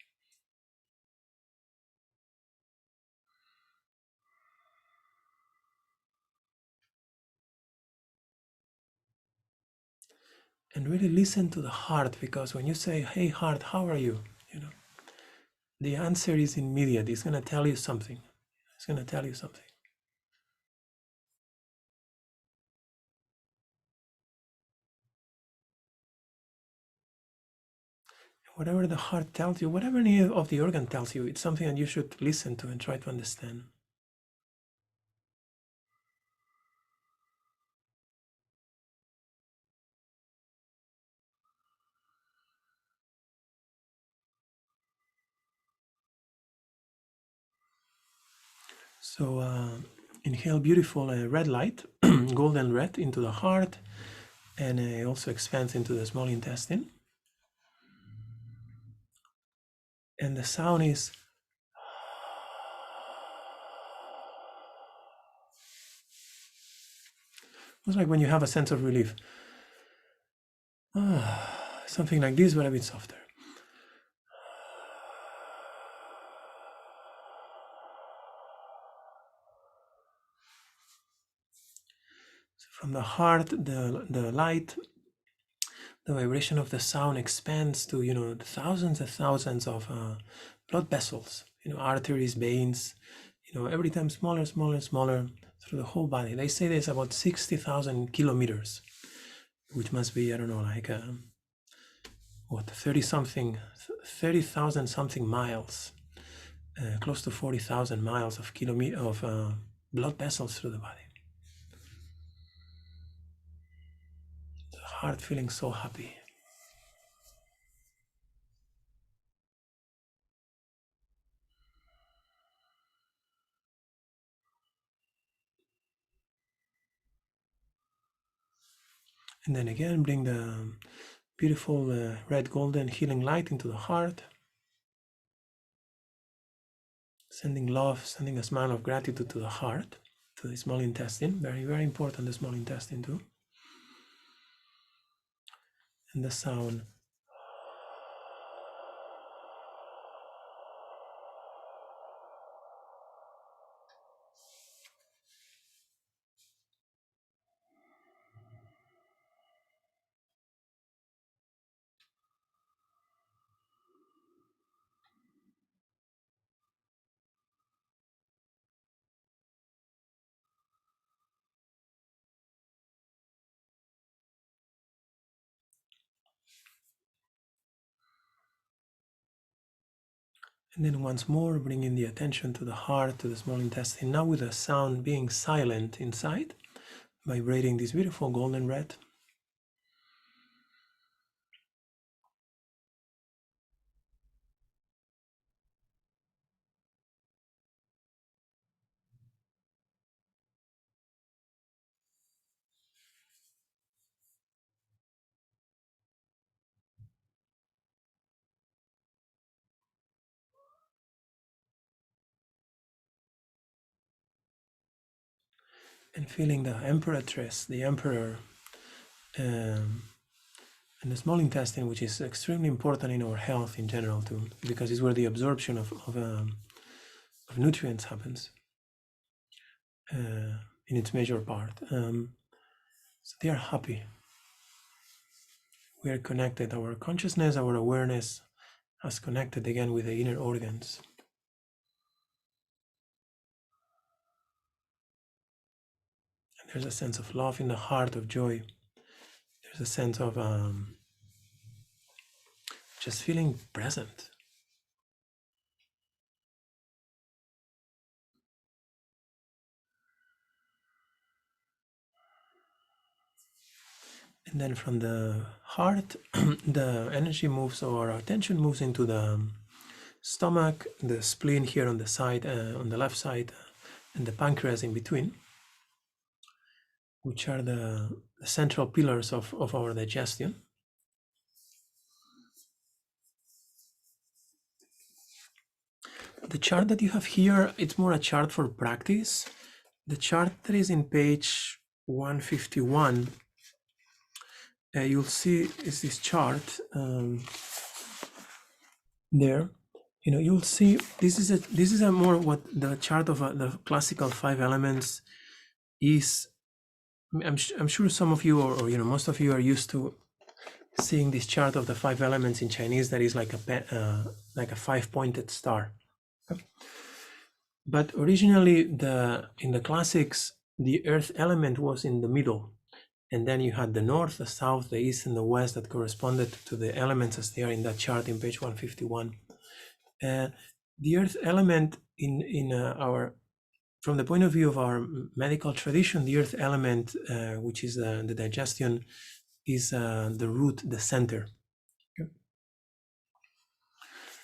And really listen to the heart, because when you say, "Hey heart, how are you?" the answer is immediate. It's going to tell you something. It's going to tell you something. Whatever the heart tells you, whatever any of the organ tells you, it's something that you should listen to and try to understand. So inhale beautiful red light, golden red, into the heart, and it also expands into the small intestine. And the sound is it's like when you have a sense of relief. Something like this, but a bit softer. from the heart, the light, the vibration of the sound expands to, the thousands and thousands of blood vessels, arteries, veins, every time smaller, smaller, smaller through the whole body. They say there's about 60,000 kilometers, which must be, I don't know, like 30,000 something miles, close to 40,000 miles of blood vessels through the body. The heart feeling so happy. And then again, bring the beautiful red golden healing light into the heart. Sending love, sending a smile of gratitude to the heart, to the small intestine. Very, very important, the small intestine too. And the sound. And then once more, bringing the attention to the heart, to the small intestine, now with the sound being silent inside, vibrating this beautiful golden red. And feeling the emperatress, the emperor, and the small intestine, which is extremely important in our health in general too, because it's where the absorption of nutrients happens in its major part. So they are happy. We are connected. Our consciousness, our awareness has connected again with the inner organs. And there's a sense of love in the heart, of joy. There's a sense of just feeling present. And then from the heart, the energy moves, or our attention moves into the stomach, the spleen here on the side, on the left side, and the pancreas in between, which are the central pillars of our digestion. The chart that you have here, it's more a chart for practice. The chart that is in page 151, you'll see is this chart there. You'll see this is a more what the chart of the classical 5 elements is. I'm sure some of you, or most of you, are used to seeing this chart of the 5 elements in Chinese that is like a 5-pointed star. But originally, in the classics, the earth element was in the middle, and then you had the north, the south, the east, and the west that corresponded to the elements as they are in that chart in page 151. The earth element from the point of view of our medical tradition, the earth element, which is the digestion, is the root, the center. Okay.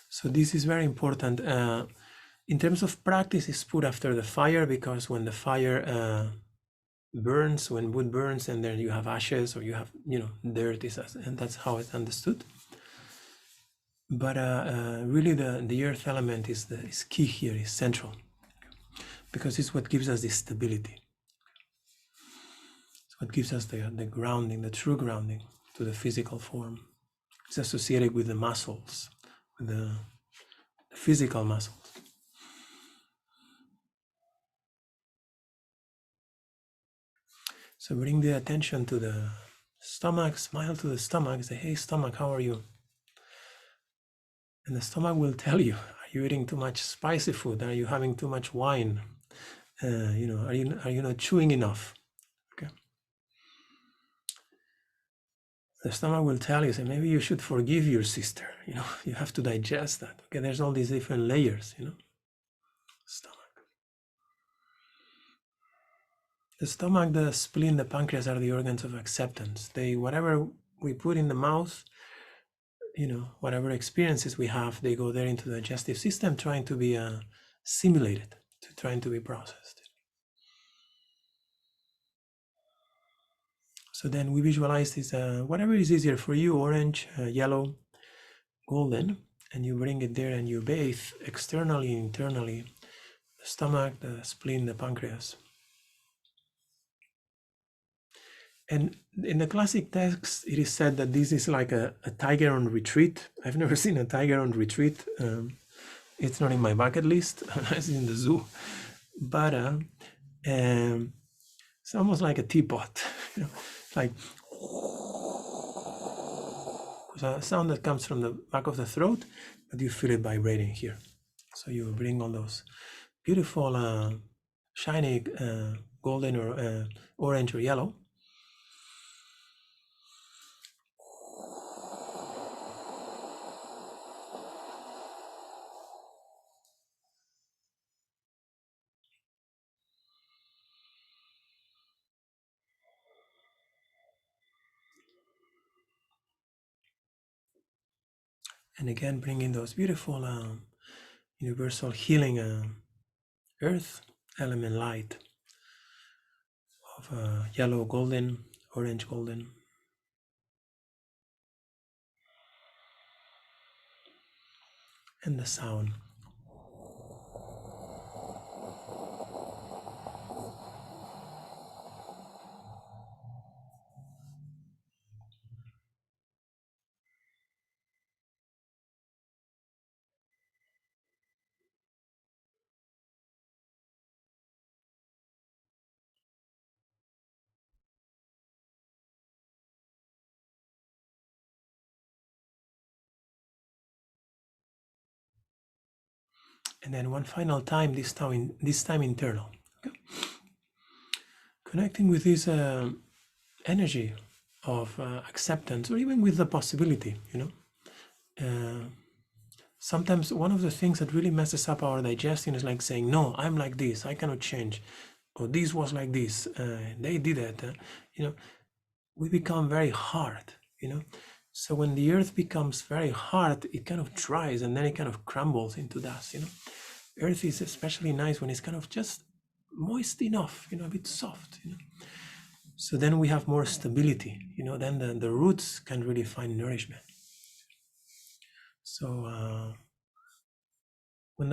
So this is very important. In terms of practice, it's put after the fire, because when the fire burns, when wood burns, and then you have ashes, or you have dirt, and that's how it's understood. But really, the earth element is key here, is central, because it's what gives us this stability. It's what gives us the grounding, the true grounding to the physical form. It's associated with the muscles, with the physical muscles. So bring the attention to the stomach, smile to the stomach, say, hey stomach, how are you? And the stomach will tell you, are you eating too much spicy food? Are you having too much wine? Are you not chewing enough? Okay. The stomach will tell you, say, maybe you should forgive your sister. You have to digest that. Okay, there's all these different layers, Stomach. The stomach, the spleen, the pancreas are the organs of acceptance. Whatever we put in the mouth, whatever experiences we have, they go there into the digestive system, trying to be assimilated, trying to be processed. So then we visualize this, whatever is easier for you, orange, yellow, golden, and you bring it there and you bathe externally, internally, the stomach, the spleen, the pancreas. And in the classic text, it is said that this is like a tiger on retreat. I've never seen a tiger on retreat. It's not in my bucket list. It's in the zoo. But it's almost like a teapot. Like a sound that comes from the back of the throat, but you feel it vibrating here. So you bring all those beautiful, shiny golden or orange or yellow. And again, bringing those beautiful universal healing earth element light of yellow, golden, orange, golden. And the sound. And then one final time, this time internal. Okay. Connecting with this energy of acceptance, or even with the possibility, sometimes one of the things that really messes up our digestion is like saying, no, I'm like this, I cannot change, or this was like this, they did it. We become very hard, So when the earth becomes very hard, it kind of dries and then it kind of crumbles into dust, Earth is especially nice when it's kind of just moist enough, a bit soft, So then we have more stability, then the roots can really find nourishment. So when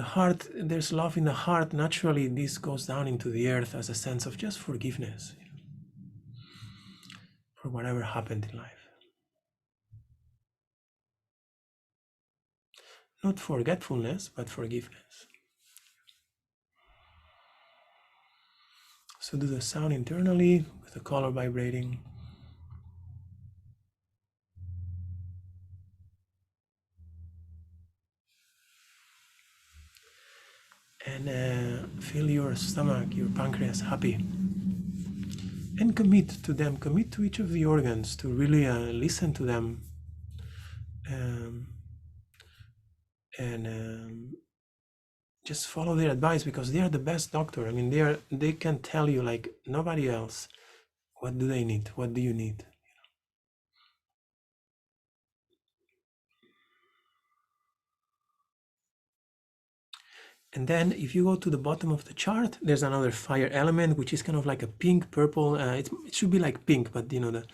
there's love in the heart, naturally this goes down into the earth as a sense of just forgiveness for whatever happened in life. Not forgetfulness, but forgiveness. So do the sound internally with the color vibrating. And feel your stomach, your pancreas happy. And commit to them, commit to each of the organs to really listen to them. And just follow their advice, because they are the best doctor. I mean, they can tell you like nobody else. What do they need? What do you need? And then if you go to the bottom of the chart, there's another fire element, which is kind of like a pink, purple. It should be like pink, but the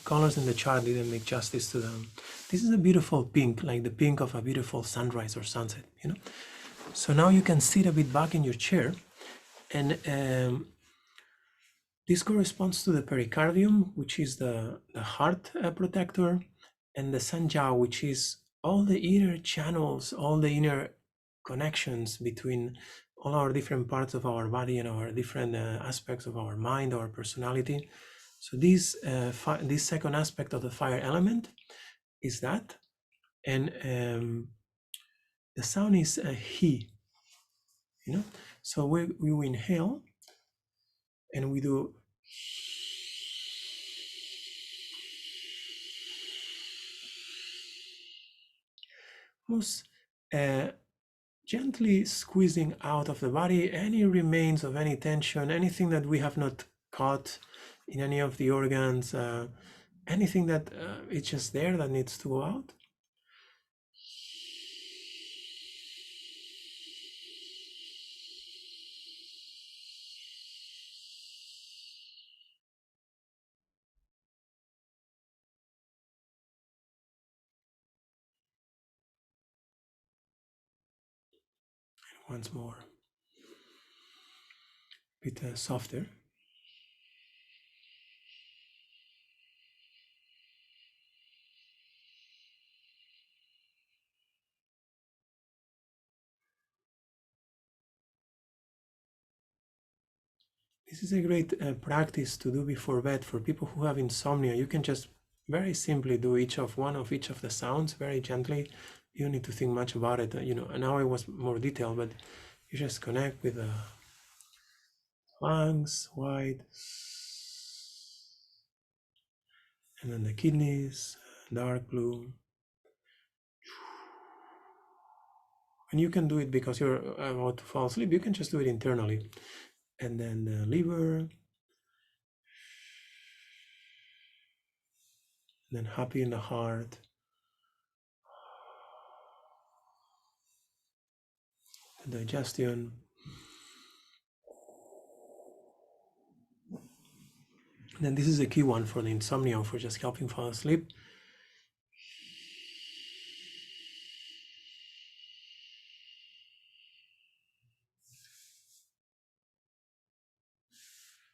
colors in the chart didn't make justice to them. This is a beautiful pink, like the pink of a beautiful sunrise or sunset, So now you can sit a bit back in your chair, and this corresponds to the pericardium, which is the heart protector, and the sanjiao, which is all the inner channels, all the inner connections between all our different parts of our body and our different aspects of our mind, our personality. So this second aspect of the fire element is that, and the sound is a he, you know. So we inhale and we do almost gently squeezing out of the body any remains of any tension, anything that we have not caught in any of the organs, anything that it's just there that needs to go out. Once more, a bit softer. This is a great practice to do before bed for people who have insomnia. You can just very simply do one of each of the sounds very gently. You don't need to think much about it. You know, now it was more detailed, but you just connect with the lungs, wide, and then the kidneys, dark blue. And you can do it because you're about to fall asleep. You can just do it internally. And then the liver, and then happy in the heart, the digestion. And then this is a key one for the insomnia, for just helping fall asleep.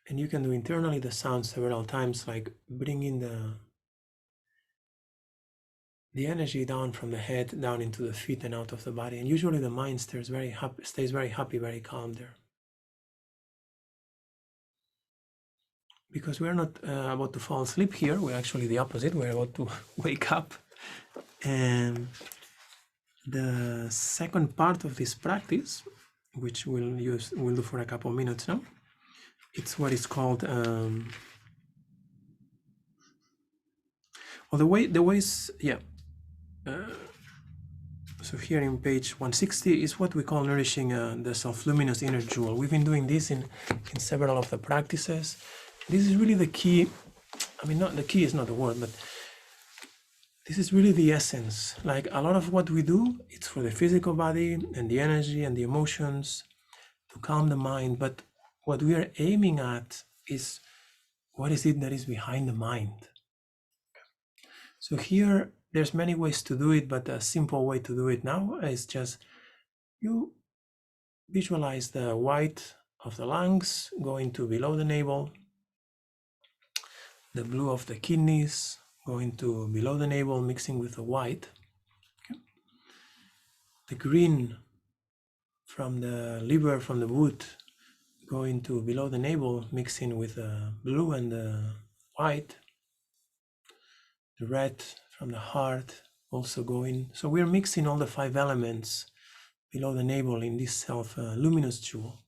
And you can do internally the sound several times, like bringing the energy down from the head down into the feet and out of the body. And usually the mind stays very happy, very calm there. Because we're not about to fall asleep here, we're actually the opposite. We're about to wake up. And the second part of this practice, which we'll do for a couple of minutes now, it's what is called well, the ways, yeah. So here in page 160 is what we call nourishing the self-luminous inner jewel. We've been doing this in several of the practices. This is really the key. I mean, not the key is not the word, but this is really the essence. Like a lot of what we do, it's for the physical body and the energy and the emotions to calm the mind. But what we are aiming at is what is it that is behind the mind. So here, there's many ways to do it, but a simple way to do it now is just you visualize the white of the lungs going to below the navel, the blue of the kidneys going to below the navel, mixing with the white, okay. The green from the liver, from the wood, going to below the navel, mixing with the blue and the white, the red from the heart also going. So we're mixing all the 5 elements below the navel in this self-luminous jewel.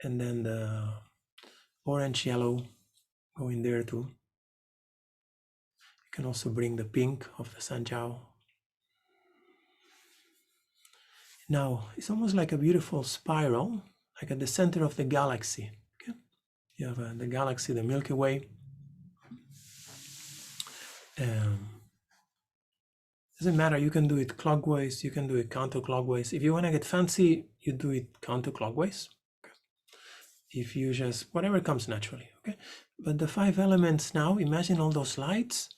And then the orange yellow going there too. You can also bring the pink of the Sanjiao. Now, it's almost like a beautiful spiral, like at the center of the galaxy. Okay? You have the galaxy, the Milky Way. Doesn't matter, you can do it clockwise, you can do it counterclockwise. If you want to get fancy, you do it counterclockwise. Okay. If you just, whatever comes naturally, okay? But the 5 elements now, imagine all those lights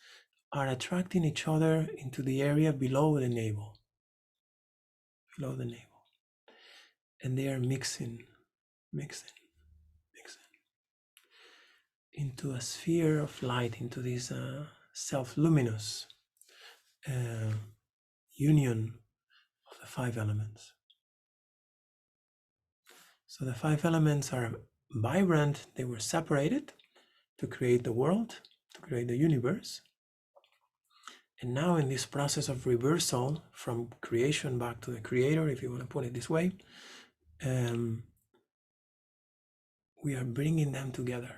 are attracting each other into the area below the navel. Below the navel. And they are mixing into a sphere of light, into this self-luminous union of the 5 elements. So the 5 elements are vibrant, they were separated, to create the world, to create the universe. And now in this process of reversal from creation back to the creator, if you want to put it this way, we are bringing them together.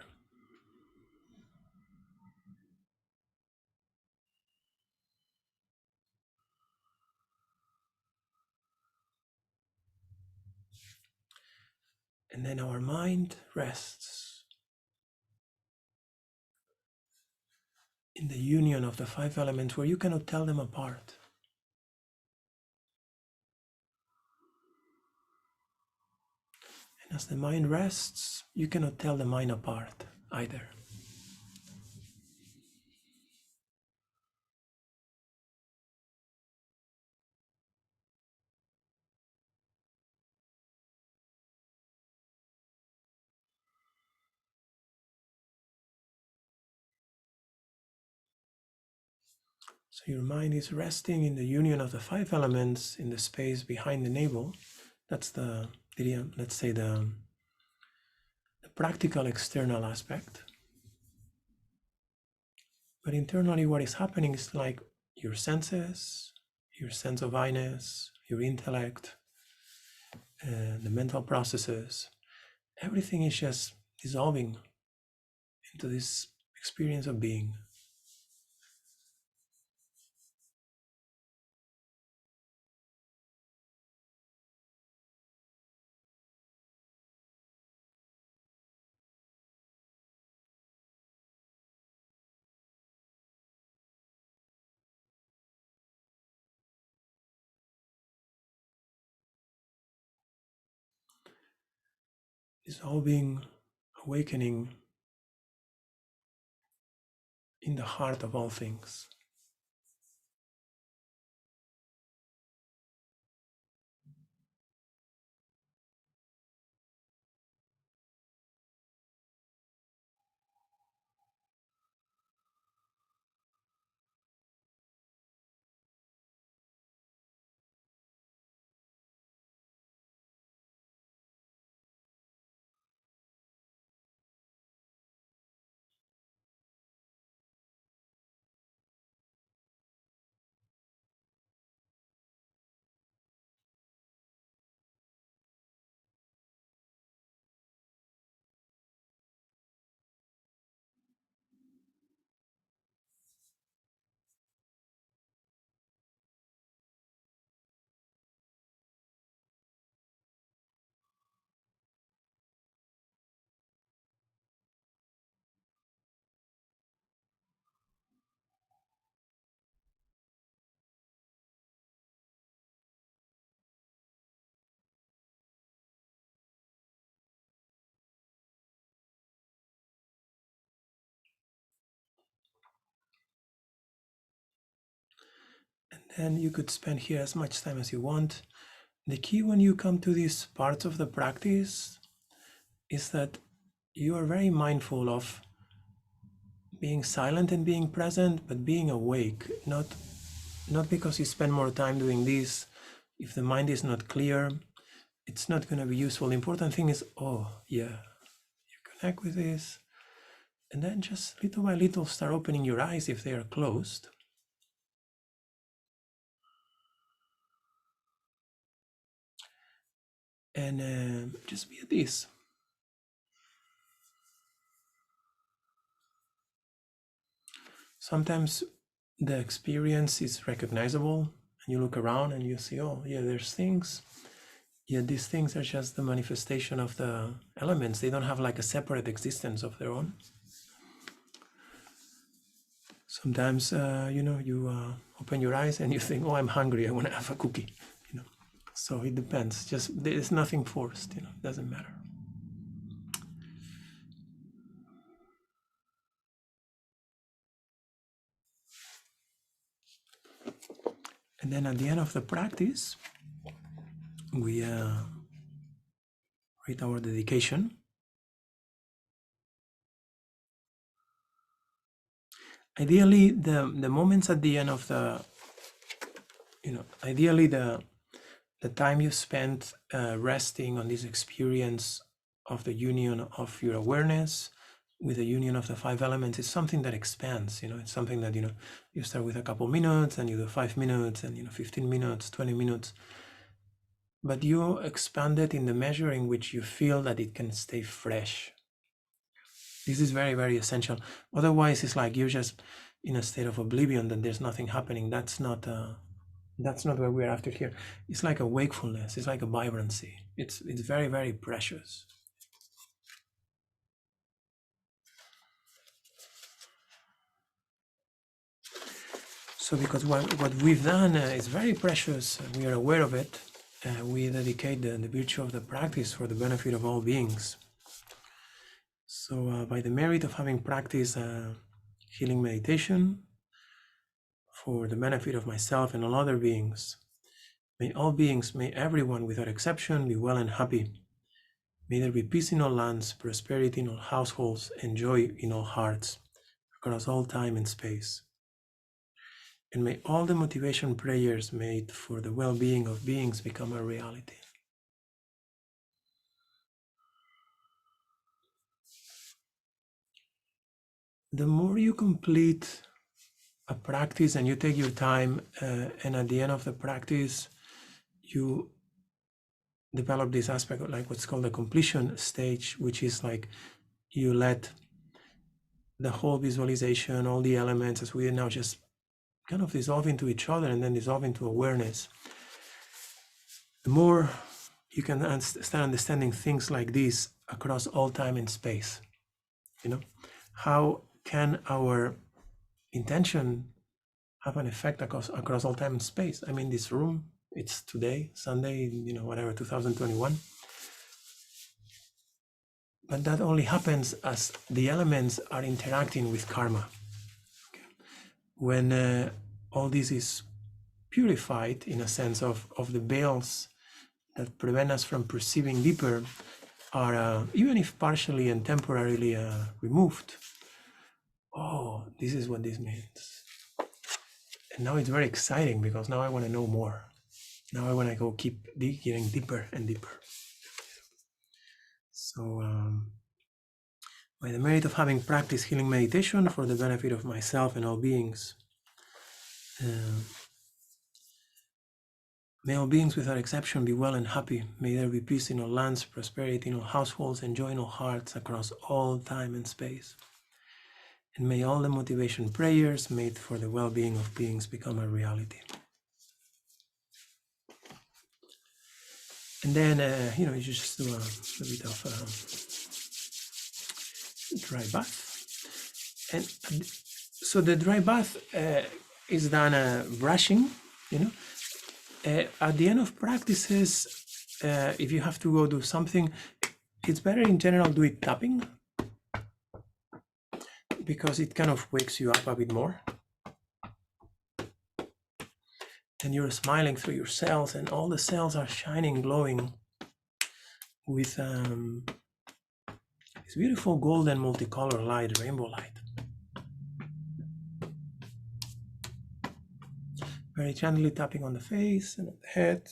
And then our mind rests in the union of the 5 elements where you cannot tell them apart. And as the mind rests, you cannot tell the mind apart either. So your mind is resting in the union of the 5 elements in the space behind the navel. That's the, let's say, the practical external aspect. But internally what is happening is like your senses, your sense of I-ness, your intellect, the mental processes, everything is just dissolving into this experience of being. Dissolving, awakening in the heart of all things. And then you could spend here as much time as you want. The key when you come to these parts of the practice is that you are very mindful of being silent and being present, but being awake, not because you spend more time doing this. If the mind is not clear, it's not going to be useful. The important thing is, oh yeah, you connect with this, and then just little by little start opening your eyes if they are closed. And just be at ease. Sometimes the experience is recognizable and you look around and you see, oh yeah, there's things. Yeah, these things are just the manifestation of the elements. They don't have like a separate existence of their own. Sometimes, you open your eyes and you think, oh, I'm hungry, I want to have a cookie. So it depends. Just there's nothing forced. It doesn't matter. And then at the end of the practice, we read our dedication. Ideally, the moments at the end of the, ideally the time you spend resting on this experience of the union of your awareness with the union of the 5 elements, it's something that expands. It's something that you start with a couple minutes, and you do 5 minutes, and 15 minutes, 20 minutes, but you expand it in the measure in which you feel that it can stay fresh. This is very, very essential. Otherwise, it's like you're just in a state of oblivion, that there's nothing happening. That's not what we're after here. It's like a wakefulness. It's like a vibrancy. It's very, very precious. So because what we've done is very precious, we are aware of it, we dedicate the virtue of the practice for the benefit of all beings. So by the merit of having practiced healing meditation for the benefit of myself and all other beings, may all beings, may everyone without exception be well and happy. May there be peace in all lands, prosperity in all households, and joy in all hearts, across all time and space. And may all the motivation prayers made for the well-being of beings become a reality. The more you complete a practice and you take your time, and at the end of the practice, you develop this aspect of like what's called the completion stage, which is like you let the whole visualization, all the elements, as we now just kind of dissolve into each other and then dissolve into awareness. The more you can start understanding things like this across all time and space. How can our intention have an effect across all time and space? I mean, this room, it's today, Sunday, whatever, 2021. But that only happens as the elements are interacting with karma. Okay. When all this is purified, in a sense of the veils that prevent us from perceiving deeper are, even if partially and temporarily removed. Oh, this is what this means. And now it's very exciting, because now I want to know more. Now I want to go keep getting deeper and deeper. So by the merit of having practiced healing meditation for the benefit of myself and all beings, may all beings without exception be well and happy. May there be peace in all lands, prosperity in all households, and joy in all hearts across all time and space. And may all the motivation prayers made for the well-being of beings become a reality. And then, you just do a bit of dry bath. And so the dry bath is done brushing, at the end of practices, if you have to go do something, it's better in general do it tapping, because it kind of wakes you up a bit more. And you're smiling through your cells, and all the cells are shining, glowing with this beautiful golden multicolor light, rainbow light. Very gently tapping on the face and on the head,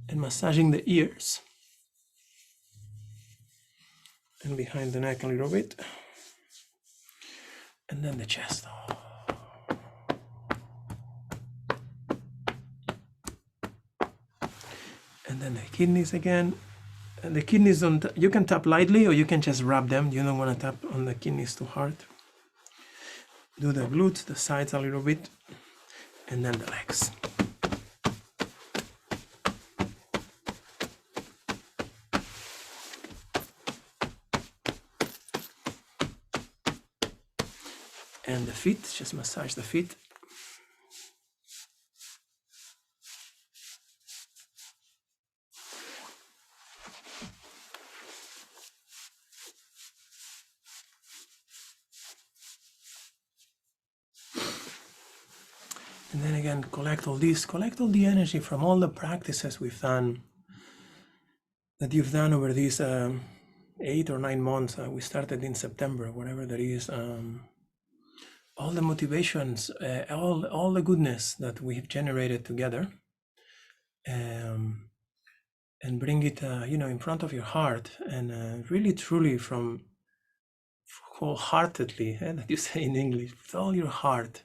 and massaging the ears and behind the neck a little bit, and then the chest. And then the kidneys again. And the kidneys, you can tap lightly, or you can just rub them. You don't want to tap on the kidneys too hard. Do the glutes, the sides a little bit, and then the legs. And the feet, just massage the feet. And then again, collect all the energy from all the practices we've done, that you've done over these 8 or 9 months. We started in September, whatever that is. All the motivations, all the goodness that we've generated together. and bring it, in front of your heart, and really, truly, from wholeheartedly, that you say in English, with all your heart,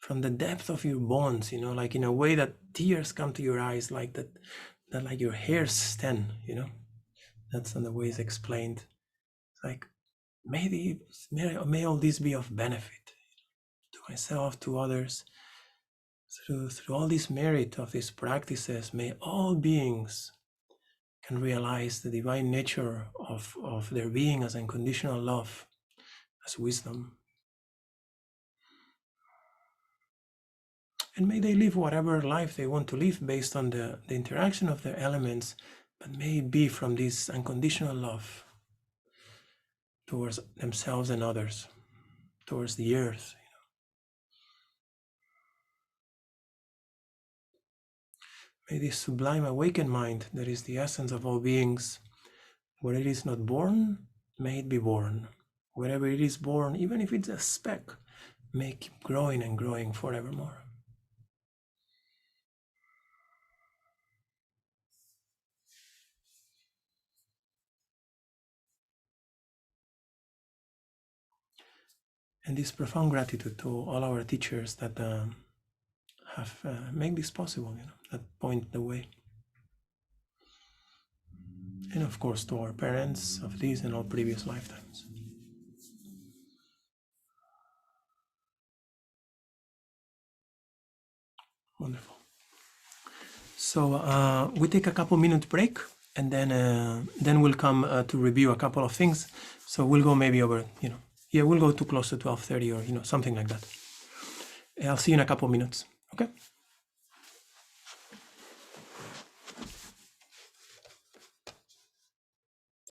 from the depth of your bones, like in a way that tears come to your eyes, like that like your hairs stand, That's the way it's explained. It's like, may all this be of benefit to myself, to others, through all this merit of these practices. May all beings can realize the divine nature of their being as unconditional love, as wisdom. And may they live whatever life they want to live based on the interaction of their elements, but may it be from this unconditional love towards themselves and others, towards the earth. May this sublime awakened mind, that is the essence of all beings, where it is not born, may it be born. Wherever it is born, even if it's a speck, may it keep growing and growing forevermore. And this profound gratitude to all our teachers that have made this possible, that point the way. And of course to our parents of these and all previous lifetimes. Wonderful. So we take a couple-minute break, and then we'll come to review a couple of things. So we'll go maybe over, we'll go to close to 12:30 or something like that. I'll see you in a couple minutes. Okay.